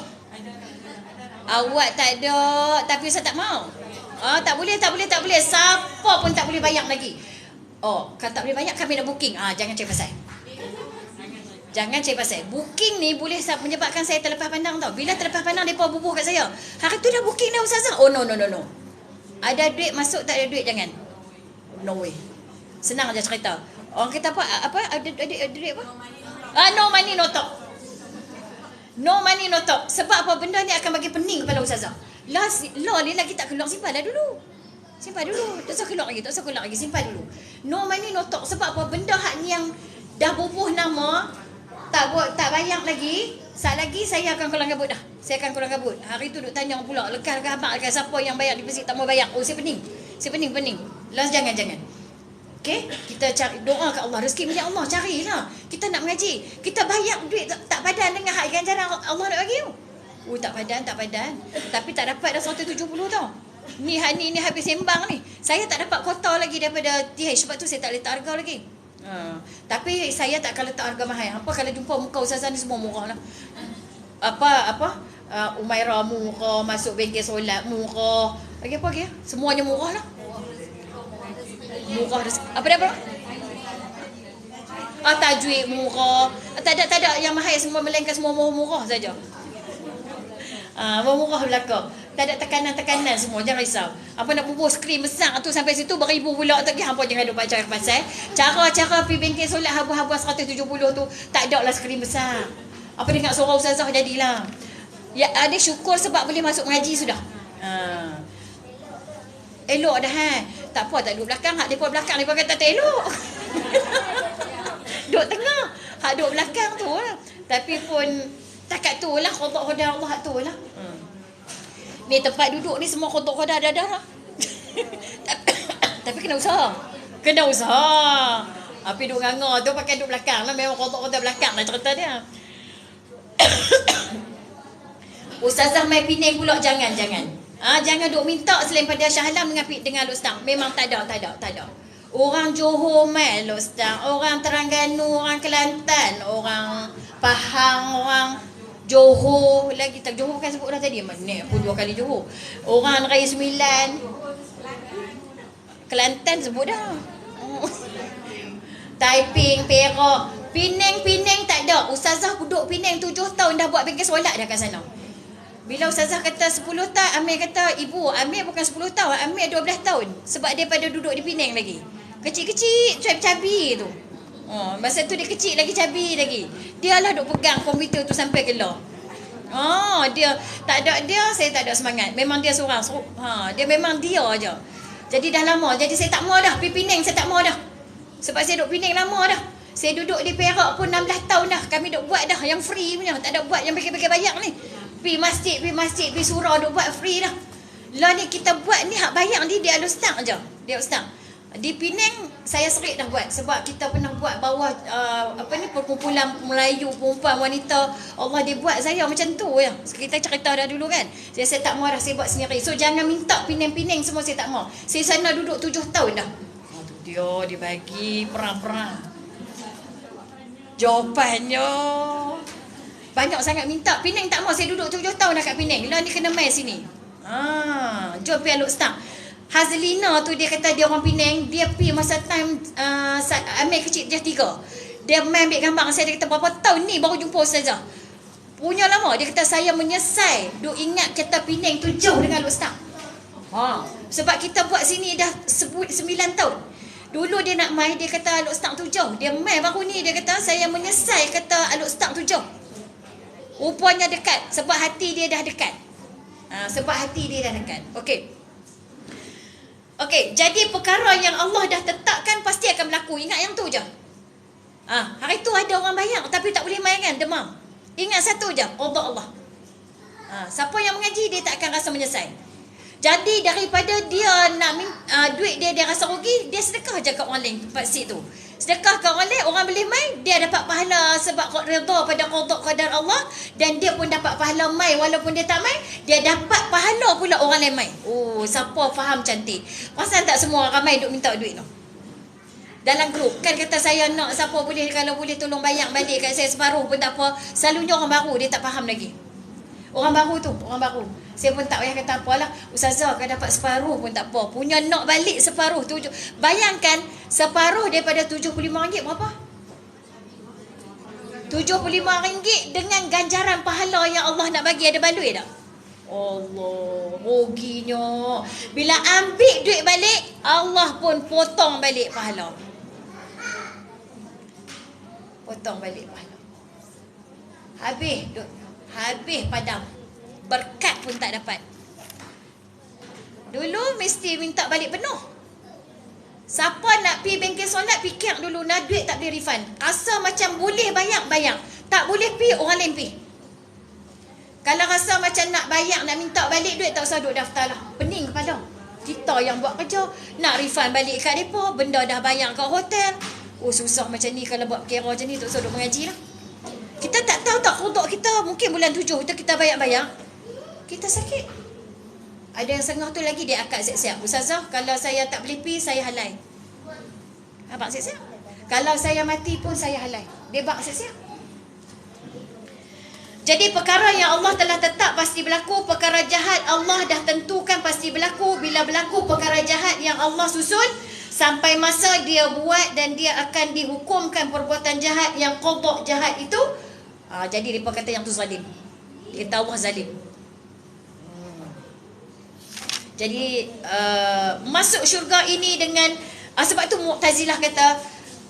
Awak tak ada, tapi Ustaz tak mau. Tak boleh. Siapa pun tak boleh bayar lagi. Kalau tak boleh bayar, kami nak booking. Jangan cari pasal. Jangan cari pasal. Booking ni boleh menyebabkan saya terlepas pandang tau. Bila terlepas pandang, mereka bubuh kat saya. Hari tu dah booking dah Ustazah. Oh no. Ada duit masuk, tak ada duit jangan. No way. Senang aja cerita. Orang kata apa? Ada duit apa? No money no talk. No money no talk. Sebab apa? Benda ni akan bagi pening kepala Ustazah. Law ni lagi tak keluar, simpan dah dulu. Simpan dulu. Tak usah keluar lagi. Simpan dulu. No money no talk. Sebab apa? Benda hak ni yang dah bubuh nama, tak bayar lagi. Saat lagi saya akan keluar kabut dah. Saya akan keluar kabut. Hari tu duk tanya pula, lekas abang, siapa yang bayar deposit tak mau bayar. Oh, saya pening. Last jangan. Okey, kita cari doa kat Allah. Rezeki milik Allah, carilah. Kita nak mengaji. Kita bayar duit tak padan dengan hak ganjaran Allah nak bagi tu. Tak padan. Tapi tak dapat dah 170 tau. Ni habis sembang ni. Saya tak dapat kota lagi daripada TH. Sebab tu saya tak letak harga lagi. Tapi saya tak akan letak harga mahal. Apa kalau jumpa muka Ustazah ni semua murah lah. Umairah murah, masuk bengkel solat murah. Apa lagi? Semuanya murah lah. Murah. Apa dah? Tajwid murah. Tak ada yang mahal, semua melainkan semua murah saja. Murah belakang. Tak ada tekanan semua, jangan risau. Apa nak bubuh skrin besar tu sampai situ beribu pula tak kira, hampa jangan duk baca pasal. Cara pergi bengkel solat habu-habu 170 tu tak ada lah skrin besar. Apa dengar suara Ustazah jadilah. Ya, ada syukur sebab boleh masuk mengaji sudah. Elok dah tak apa, tak duduk belakang. Hak depa belakang depa kata tak elok. Duduk tengah. Hak duduk belakang tu lah. Tapi pun takat tu lah, qada Allah tu lah. Ni tempat duduk ni semua qada dah. Tapi kena usaha. Api duduk nganga tu pakai duduk belakang lah. Memang qada belakang lah cerita dia. Ustazah mai Penang pula jangan. Jangan duk minta selain pada Shah Alam dengan Ustaz. Memang tak ada. Orang Johor mai Ustaz, orang Terengganu, orang Kelantan, orang Pahang, orang Johor lagi tak Johor kan sebut dah tadi. Mana pun 2 kali Johor. Orang Raya 9. Kelantan sebut dah. Taiping, Perak, Penang tak ada. Ustazah duduk Penang 7 tahun dah buat bengkel solat dah kat sana. Bila Ustazah kata 10 tahun, Amir kata, ibu, Amir bukan 10 tahun, Amir 12 tahun. Sebab dia pada duduk di Penang lagi. Kecil-kecil, cabi tu. Masa tu dia kecil lagi, cabi lagi. Dia lah duk pegang komputer tu sampai kelar. Dia tak ada dia, saya tak ada semangat. Memang dia seorang. Dia memang dia aja. Jadi dah lama. Jadi saya tak mau dah pergi Penang, saya tak mau dah. Sebab saya duduk Penang lama dah. Saya duduk di Perak pun 16 tahun dah. Kami duk buat dah yang free punya. Tak ada buat yang pakai bayar ni. Pergi masjid, pergi surau duk buat free dah. Lah ni kita buat ni hak bayar ni dia ustaz aja. Dia ustaz. Di Penang saya sering dah buat, sebab kita pernah buat bawah perkumpulan Melayu perempuan wanita. Allah dia buat saya macam tu ya. Kita cerita dah dulu kan. Saya tak marah, saya buat sendiri. So jangan minta Penang semua, saya tak mau. Saya sana duduk 7 tahun dah. Dia bagi perang-perang. Jawapannya banyak sangat minta. Penang tak mau, saya duduk 7 tahun dah kat Penang. Lah ni kena mai sini. Jom pergi Alok Stang. Hazlina tu dia kata dia orang Penang, dia pergi masa time ambil kecil dia 3. Dia main ambil gambar dengan saya, dia kata berapa tahun ni baru jumpa Ustazah. Punya lama, dia kata saya menyesal duk ingat kata Penang tu jauh dengan Alok Stang. Sebab kita buat sini dah 9 tahun. Dulu dia nak main, dia kata Alok Stang tu jauh. Dia main baru ni, dia kata saya menyesal kata Alok Stang tu jauh. Rupanya dekat, sebab hati dia dah dekat. Okey, jadi perkara yang Allah dah tetapkan pasti akan berlaku. Ingat yang tu je. Hari tu ada orang bayang tapi tak boleh main kan, demam. Ingat satu je, qada Allah. Siapa yang mengaji dia tak akan rasa menyesal. Jadi daripada dia nak duit dia rasa rugi, dia sedekah je kat orang lain tempat situ. Sedekah kat orang lain, orang boleh mai, dia dapat pahala sebab redha pada qada qadar Allah, dan dia pun dapat pahala mai walaupun dia tak mai, dia dapat pahala pula orang lain mai. Siapa faham cantik. Pasal tak semua ramai duk minta duit tu. Dalam grup kan kata saya nak siapa boleh, kalau boleh tolong bayar balik kat saya separuh pun tak apa. Selalunya orang baru dia tak faham lagi. Orang baru. Saya pun tak payah kata apalah. Ustazah kalau dapat separuh pun tak apa. Punya nak balik separuh. Bayangkan separuh daripada RM75 berapa? RM75 dengan ganjaran pahala yang Allah nak bagi, ada baloi tak? Allah, ruginya. Bila ambil duit balik, Allah pun potong balik pahala. Habis padam. Berkat pun tak dapat. Dulu mesti minta balik penuh. Siapa nak pergi bengkel solat, fikir dulu nak duit tak boleh refund. Rasa macam boleh bayar. Tak boleh pergi, orang lain pergi. Kalau rasa macam nak bayar, nak minta balik duit, tak usah duduk daftar lah. Pening kepala. Kita yang buat kerja, nak refund balik kat mereka, benda dah bayar kat hotel. Susah macam ni. Kalau buat kira macam ni, tak usah duduk mengaji lah. Kita tak tahu tak kodok kita, mungkin bulan 7 kita bayar. Kita sakit. Ada yang setengah tu lagi dia akad siap-siap. Ustazah, kalau saya tak boleh pergi, saya halai. Abang siap-siap. Kalau saya mati pun saya halai. Dia bak siap-siap. Jadi perkara yang Allah telah tetap pasti berlaku. Perkara jahat Allah dah tentukan pasti berlaku. Bila berlaku perkara jahat yang Allah susun, sampai masa dia buat dan dia akan dihukumkan perbuatan jahat yang qada jahat itu. Jadi mereka kata yang tu zalim. Dia kata Allah zalim. Jadi masuk syurga ini dengan sebab tu Mu'tazilah kata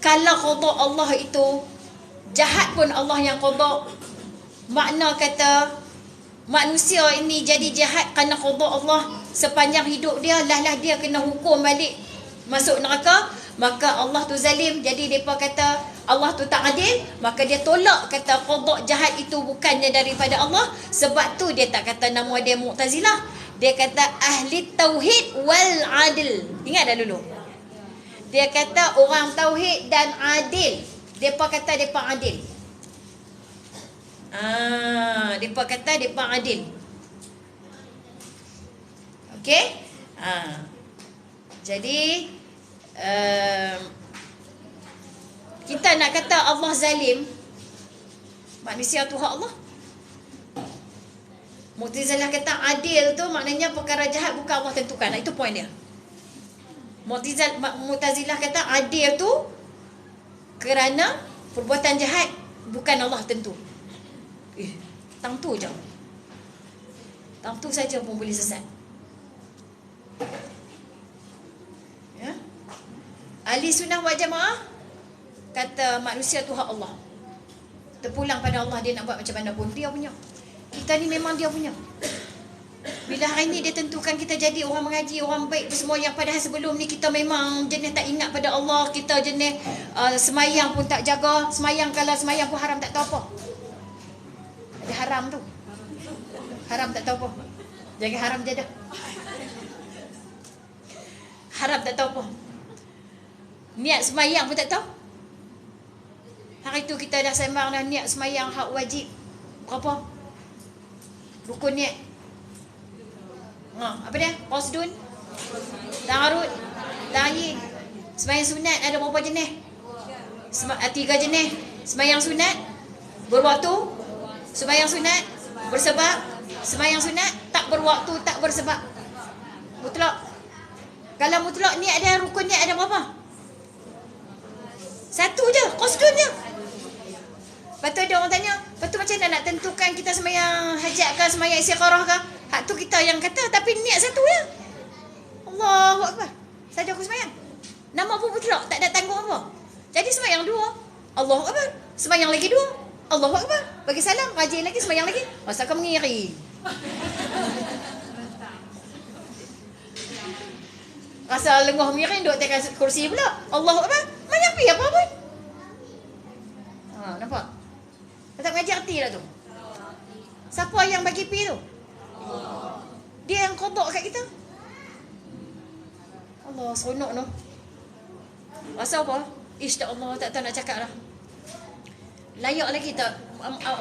kalau qada Allah itu jahat pun Allah yang qada. Makna kata manusia ini jadi jahat kerana qada Allah, sepanjang hidup dia lah dia kena hukum balik masuk neraka, maka Allah tu zalim. Jadi depa kata Allah tu tak adil, maka dia tolak kata qada jahat itu bukannya daripada Allah. Sebab tu dia tak kata nama dia Mu'tazilah. Dia kata ahli tauhid wal adil. Ingat dah dulu. Dia kata orang tauhid dan adil. Depa kata depa adil. Depa kata depa adil. Okey? Jadi kita nak kata Allah zalim, manusia tu hak Allah. Mu'tazilah kata adil tu maknanya perkara jahat bukan Allah tentukan. Itu poin dia. Mu'tazilah kata adil tu kerana perbuatan jahat bukan Allah tentu. Tang tu je. Tang tu saja pun boleh sesat. Ya? Ahli sunnah wal jamaah kata manusia tu hak Allah. Terpulang pada Allah, dia nak buat macam mana pun dia punya. Kita ni memang dia punya. Bila hari ni dia tentukan kita jadi orang mengaji, orang baik semua, yang padahal sebelum ni kita memang jenis tak ingat pada Allah. Kita jenis semayang pun tak jaga. Semayang, kalau semayang pun haram tak tahu apa. Ada haram tu. Haram tak tahu apa. Jangan haram je dah. Haram tak tahu apa. Niat semayang pun tak tahu. Hari tu kita dah sembang dah niat semayang hak wajib. Berapa? Rukun niat. Apa dia? Qasdun, ta'arud, ta'yin. Semayang sunat ada berapa jenis? 3 jenis. Semayang sunat berwaktu, semayang sunat bersebab, semayang sunat tak berwaktu, tak bersebab. Mutlak. Kalau mutlak ni ada rukun ni ada berapa? 1 je, qasdun je. Lepas tu ada orang tanya, lepas tu macam mana nak tentukan kita semayang hajat ke, semayang istiqarah ke? Hak tu kita yang kata, tapi niat 1 je. Allahu Akbar. Saja aku semayang. Nama pun mutlak, tak ada tanggung apa. Jadi semayang 2. Allahu Akbar. Semayang lagi 2. Allahu Akbar. Bagi salam, rajin lagi, semayang lagi. Masa kau mengiri. Rasa lenguh miring, duduk atas kursi pula. Allahu Akbar. Mana pergi apa pun. Nampak? Tak mengaji arti lah tu. Siapa yang bagi pi tu? Dia yang kodok kat kita. Allah, seronok tu. Rasa apa? Tak Allah, tak tahu nak cakap lah. Layak lagi tak?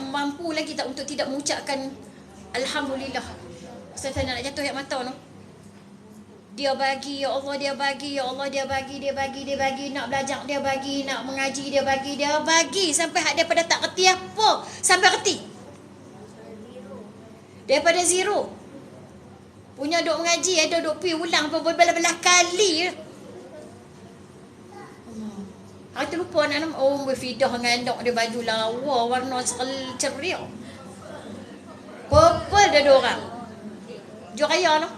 Mampu lagi tak untuk tidak mengucapkan Alhamdulillah. Saya nak jatuh air mata tu. Dia bagi, ya Allah, dia bagi, ya Allah, dia bagi, dia bagi, dia bagi. Nak belajar, dia bagi. Nak mengaji, dia bagi, dia bagi. Sampai hak daripada tak kerti apa, sampai kerti. Daripada zero. Punya duk mengaji, ada duk pergi ulang berbelah-belah kali. Hari tu lupa nak nama. Oh, berfidah dengan anak dia baju lawa, warna ceria. Purple dah 2 orang. Jual raya tu.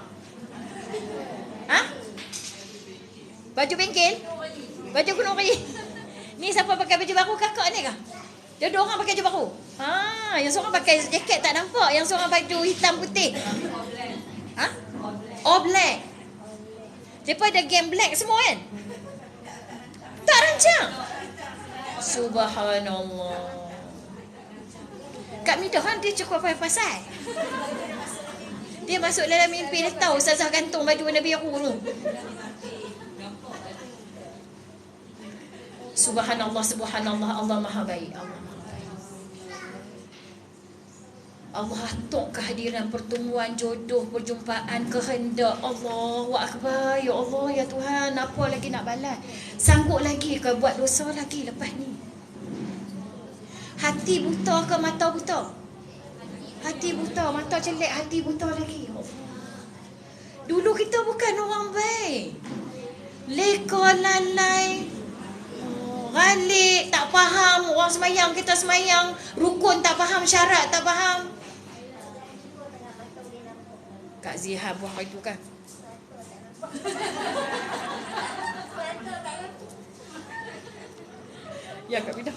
Baju bengkel? Baju gunung pergi. Ni siapa pakai baju baru, kakak ni kah? Dia 2 orang pakai baju baru. Yang seorang pakai jaket tak nampak, yang seorang baju hitam putih. All black. Depa ada game black semua kan? Tak rancang. Subhanallah. Kak Midah kan dia cukup pasal. Dia masuk dalam mimpi, dia tahu Ustazah gantung baju warna biru tu. Subhanallah, subhanallah, Allah maha baik. Allah maha baik. Allah atuk kehadiran pertemuan jodoh, perjumpaan, kehendak. Allahu Akbar. Ya Allah, ya Tuhan, apa lagi nak balas? Sanggup lagi ke buat dosa lagi lepas ni? Hati buta ke mata buta? Hati buta, mata celek, hati buta lagi. Dulu kita bukan orang baik. Leka lalai. Galik, tak faham. Orang semayang, kita semayang. Rukun tak faham, syarat tak faham. Kak Ziha buah itu kan. Ya Kak Bidah.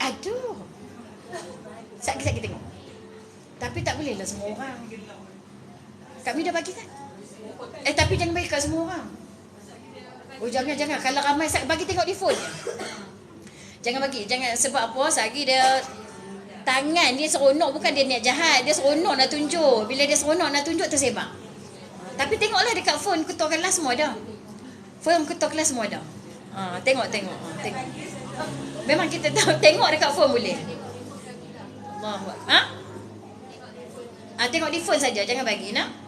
Aduh. Sakit tengok. Tapi tak boleh lah semua orang. Kak Mi dah bagi kan? Tapi jangan bagi kat semua orang. Oh jangan. Kalau ramai bagi tengok di phone. Jangan bagi. Jangan, sebab apa? Sagi dia tangan dia seronok, bukan dia niat jahat. Dia seronok nak tunjuk. Bila dia seronok nak tunjuk, tersebar. Tapi tengoklah dekat phone ketua kelas semua dah. Phone ketua kelas semua dah. Tengok. Memang kita tahu, tengok dekat phone boleh. Allahu Akbar. Tengok di phone saja, jangan bagi nak.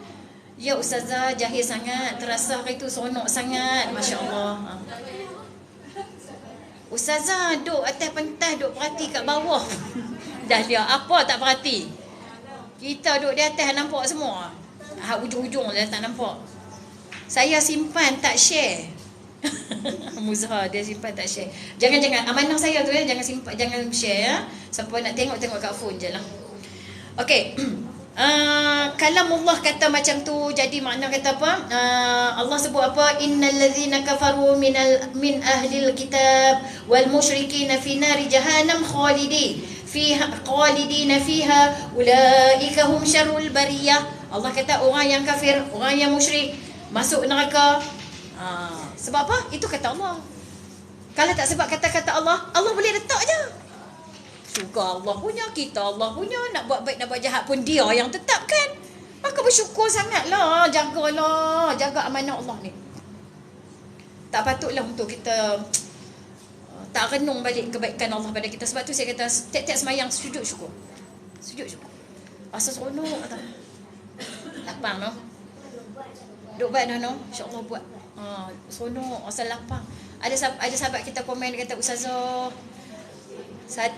Ya Ustazah, jahil sangat, terasa hari tu seronok sangat, masya-Allah. Ustazah duk atas pentas, duk perhati kat bawah. Dah dia apa tak perhati. Kita duk di atas nampak semua. Ujung-ujung dah tak nampak. Saya simpan tak share. Muzha dia simpan tak share. Jangan amanah saya tu ya, jangan simpan, jangan share ya. Siapa nak tengok kat phone je lah. Okey. Kalamullah kata macam tu, jadi makna kata apa? Allah sebut apa? Innal ladzina kafaru min ahlil kitab wal musyrikin fi nari jahannam khalidina fiha ulaika hum syarrul bariyah. Allah kata orang yang kafir, orang yang musyrik masuk neraka. Sebab apa? Itu kata Allah. Kalau tak sebab kata-kata Allah, Allah boleh letak je. itu ke Allah punya, kita Allah punya. Nak buat baik, nak buat jahat pun dia yang tetapkan. Maka bersyukur sangatlah. Jaga amanah Allah ni. Tak patutlah untuk kita tak renung balik kebaikan Allah pada kita. Sebab tu saya kata tiap-tiap semayang sujud syukur. Asal seronok kata. Lapang no. Duk buat dah no. InsyaAllah buat. Seronok asal lapang. Ada sahabat kita komen, dia kata Ustazah,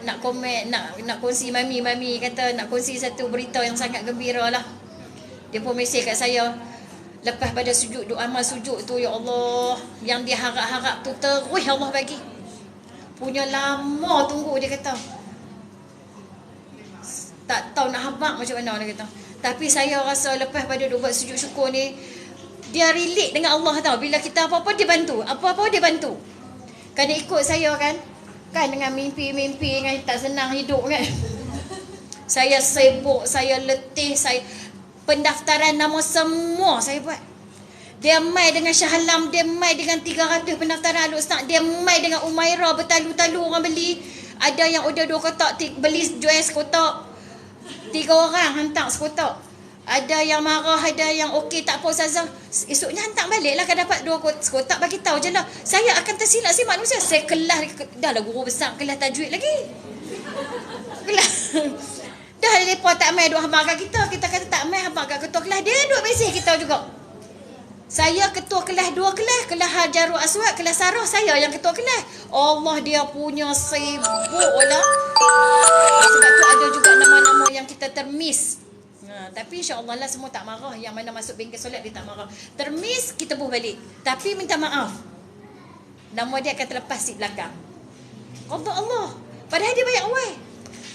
nak komen, nak kongsi mami kata nak kongsi satu berita yang sangat gembira lah. Dia pun mesej kat saya, lepas pada sujud, doa amal sujud tu, ya Allah, yang dia harap-harap tu terus Allah bagi. Punya lama tunggu, dia kata. Tak tahu nak habaq macam mana, dia kata. Tapi saya rasa lepas pada buat sujud syukur ni, dia relate dengan Allah tau. Bila kita apa-apa dia bantu, apa-apa dia bantu. Kena ikut saya kan dengan mimpi-mimpi kan, tak senang hidup kan. Saya sibuk, saya letih, saya pendaftaran nama semua saya buat. Dia mai dengan Shah Alam, dia mai dengan 300 pendaftaran Al-Ustaz, dia mai dengan Umairah, bertalu-talu orang beli. Ada yang order 2 kotak, beli jual sekotak. 3 orang hantar sekotak. Ada yang marah, ada yang okey, tak apa Ustazah. Esoknya hantar balik lah, kan dapat 2 sekotak, bagi tahu je lah. Saya akan tersilap si manusia. Saya kelas, dah lah guru besar, kelas tajwid lagi. Kelas. Dah lepas tak main duk habaq kat kita kata tak main habaq kat ketua kelas, dia duk mesej kita juga. Saya ketua kelas 2 kelas, kelas Hajarul Aswad, kelas Sarah, saya yang ketua kelas. Allah, dia punya sibuk lah. Sebab tu ada juga nama-nama yang kita termiss. Tapi insya-Allah lah semua tak marah. Yang mana masuk bengkel solat dia tak marah. Termiss, kita buh balik. Tapi minta maaf. Nama dia akan terlepas di belakang. Allah. Padahal dia banyak awal.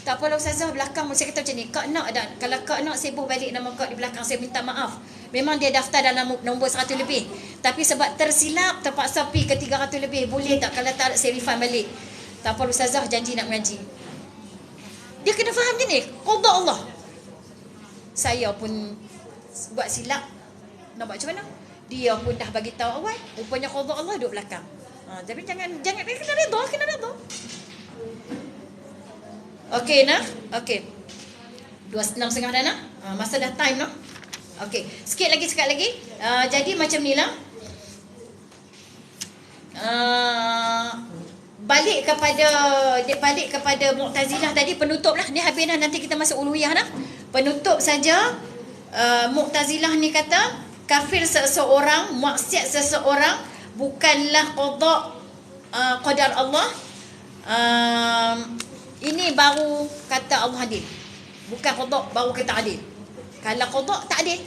Tak apalah Ustazah, belakang saya kata macam ni. Kak nak dah. Kalau kak nak, saya buh balik nama kak di belakang. Saya minta maaf. Memang dia daftar dalam nombor 100 lebih. Tapi sebab tersilap, terpaksa pergi ke 300 lebih. Boleh tak? Kalau tak, saya refund balik. Tak apa Ustazah, janji nak mengaji. Dia kena faham je ni. Qada Allah. Saya pun buat silap. Nak buat macam mana? Dia pun dah bagi tahu awal. Rupanya qada Allah duduk belakang. Tapi jangan kena redha. Okey nah. Okey. 2:30 dah nah. Masa dah time noh. Okey, sikit lagi. Jadi macam ni lah. Balik kepada Mu'tazilah tadi, penutup lah. Ni habis dah, nanti kita masuk uluhiyah dah. Penutup saja. Mu'tazilah ni kata kafir seseorang, maksiat seseorang bukanlah qadar Allah. Ini baru kata Allah adil. Bukan qada baru kata adil. Kalau qada tak adil.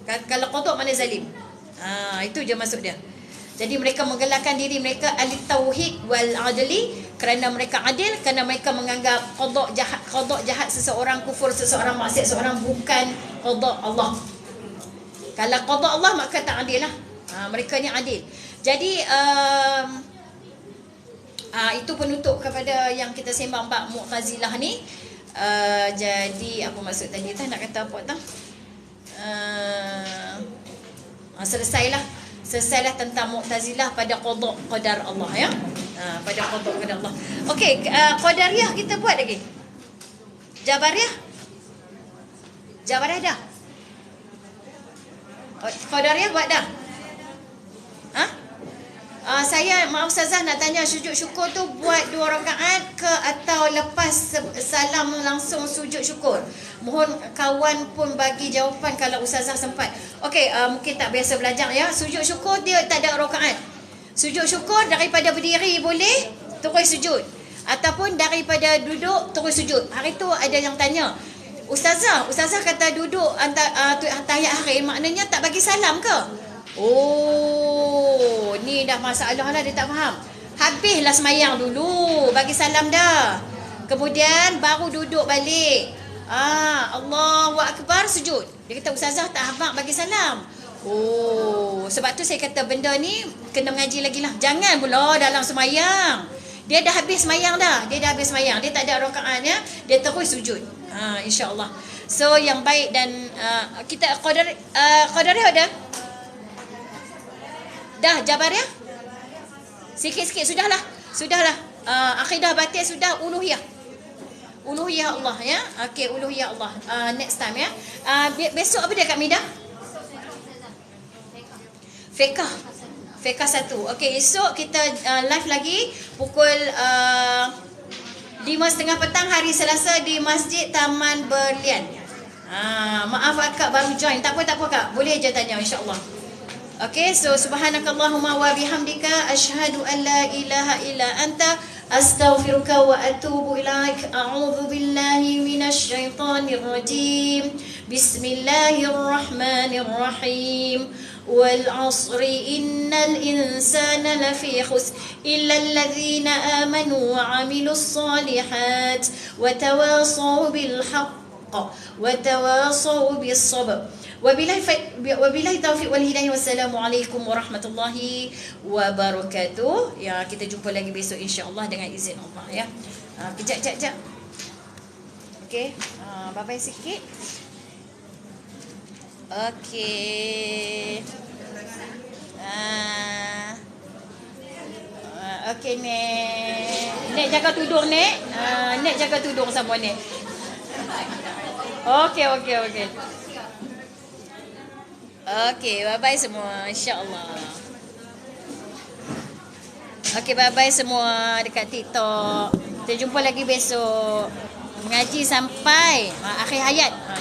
Kalau qada mana zalim. Itu je maksud dia. Jadi mereka menggelarkan diri mereka ahli tauhid wal adli kerana mereka adil, kerana mereka menganggap qada jahat seseorang, kufur seseorang, maksiat seseorang bukan qada Allah. Kalau qada Allah maka tak adil lah. Mereka ni adil. Jadi itu penutup kepada yang kita sembang bab Mu'tazilah ni. Jadi apa maksud tadi tak nak kata apa tak? Selesailah tentang Mu'tazilah pada qadar Allah ya. Pada qadar Allah. Okey, qadariyah kita buat lagi. Jabariyah dah. Qadariyah buat dah. Saya maaf Ustazah nak tanya, sujud syukur tu buat 2 rakaat ke atau lepas salam langsung sujud syukur? Mohon kawan pun bagi jawapan kalau Ustazah sempat. Okey, mungkin tak biasa belajar ya. Sujud syukur dia tak ada rakaat. Sujud syukur daripada berdiri boleh terus sujud, ataupun daripada duduk terus sujud. Hari tu ada yang tanya, Ustazah kata duduk tahiyat akhir maknanya tak bagi salam ke? Oh, ni dah masalah lah, dia tak faham. Habislah semayang dulu, bagi salam dah. Kemudian baru duduk balik. Allahu Akbar, sujud. Dia kata Ustazah tak hafal bagi salam. Oh, sebab tu saya kata benda ni kena mengaji lagi lah. Jangan pula dalam semayang. Dia dah habis semayang dah. Dia tak ada rakaatnya, dia terus sujud. InsyaAllah. So yang baik dan kita qadariyah dah Jabariyah sikit-sikit sudahlah. Akidah batin sudah, uluhiyah Uluhiyah Allah ya. Okey, uluhiyah Allah. Next time ya. Besok apa dia Kak Mida? Fiqah. Fiqah 1. Okey, esok kita live lagi pukul 5:30 petang hari Selasa di Masjid Taman Berlian. Maaf akak baru join. Tak apa kak. Boleh je tanya insya-Allah. Okay, so subhanakallahumma wa bihamdika asyhadu an la ilaha illa anta astaghfiruka wa atubu ilaik. A'udzu billahi minasy syaithanir rajim. Bismillahirrahmanirrahim. Wal 'asri innal insana lafi khusr illa alladhina amanu wa 'amilus solihat wa tawasaw bil haqq wa tawasaw bis sabr. Wabillahi taufiq wal hidayah. Wassalamualaikum warahmatullahi wabarakatuh. Ya, kita jumpa lagi besok insya-Allah dengan izin Allah ya. Kejap. Okey. Bye-bye sikit. Okey. Okey Nek jaga tudung Nek. Nek jaga tudung sama Nek. Okey. Okey, bye-bye semua insya-Allah. Okey, bye-bye semua dekat TikTok. Kita jumpa lagi besok. Mengaji sampai akhir hayat.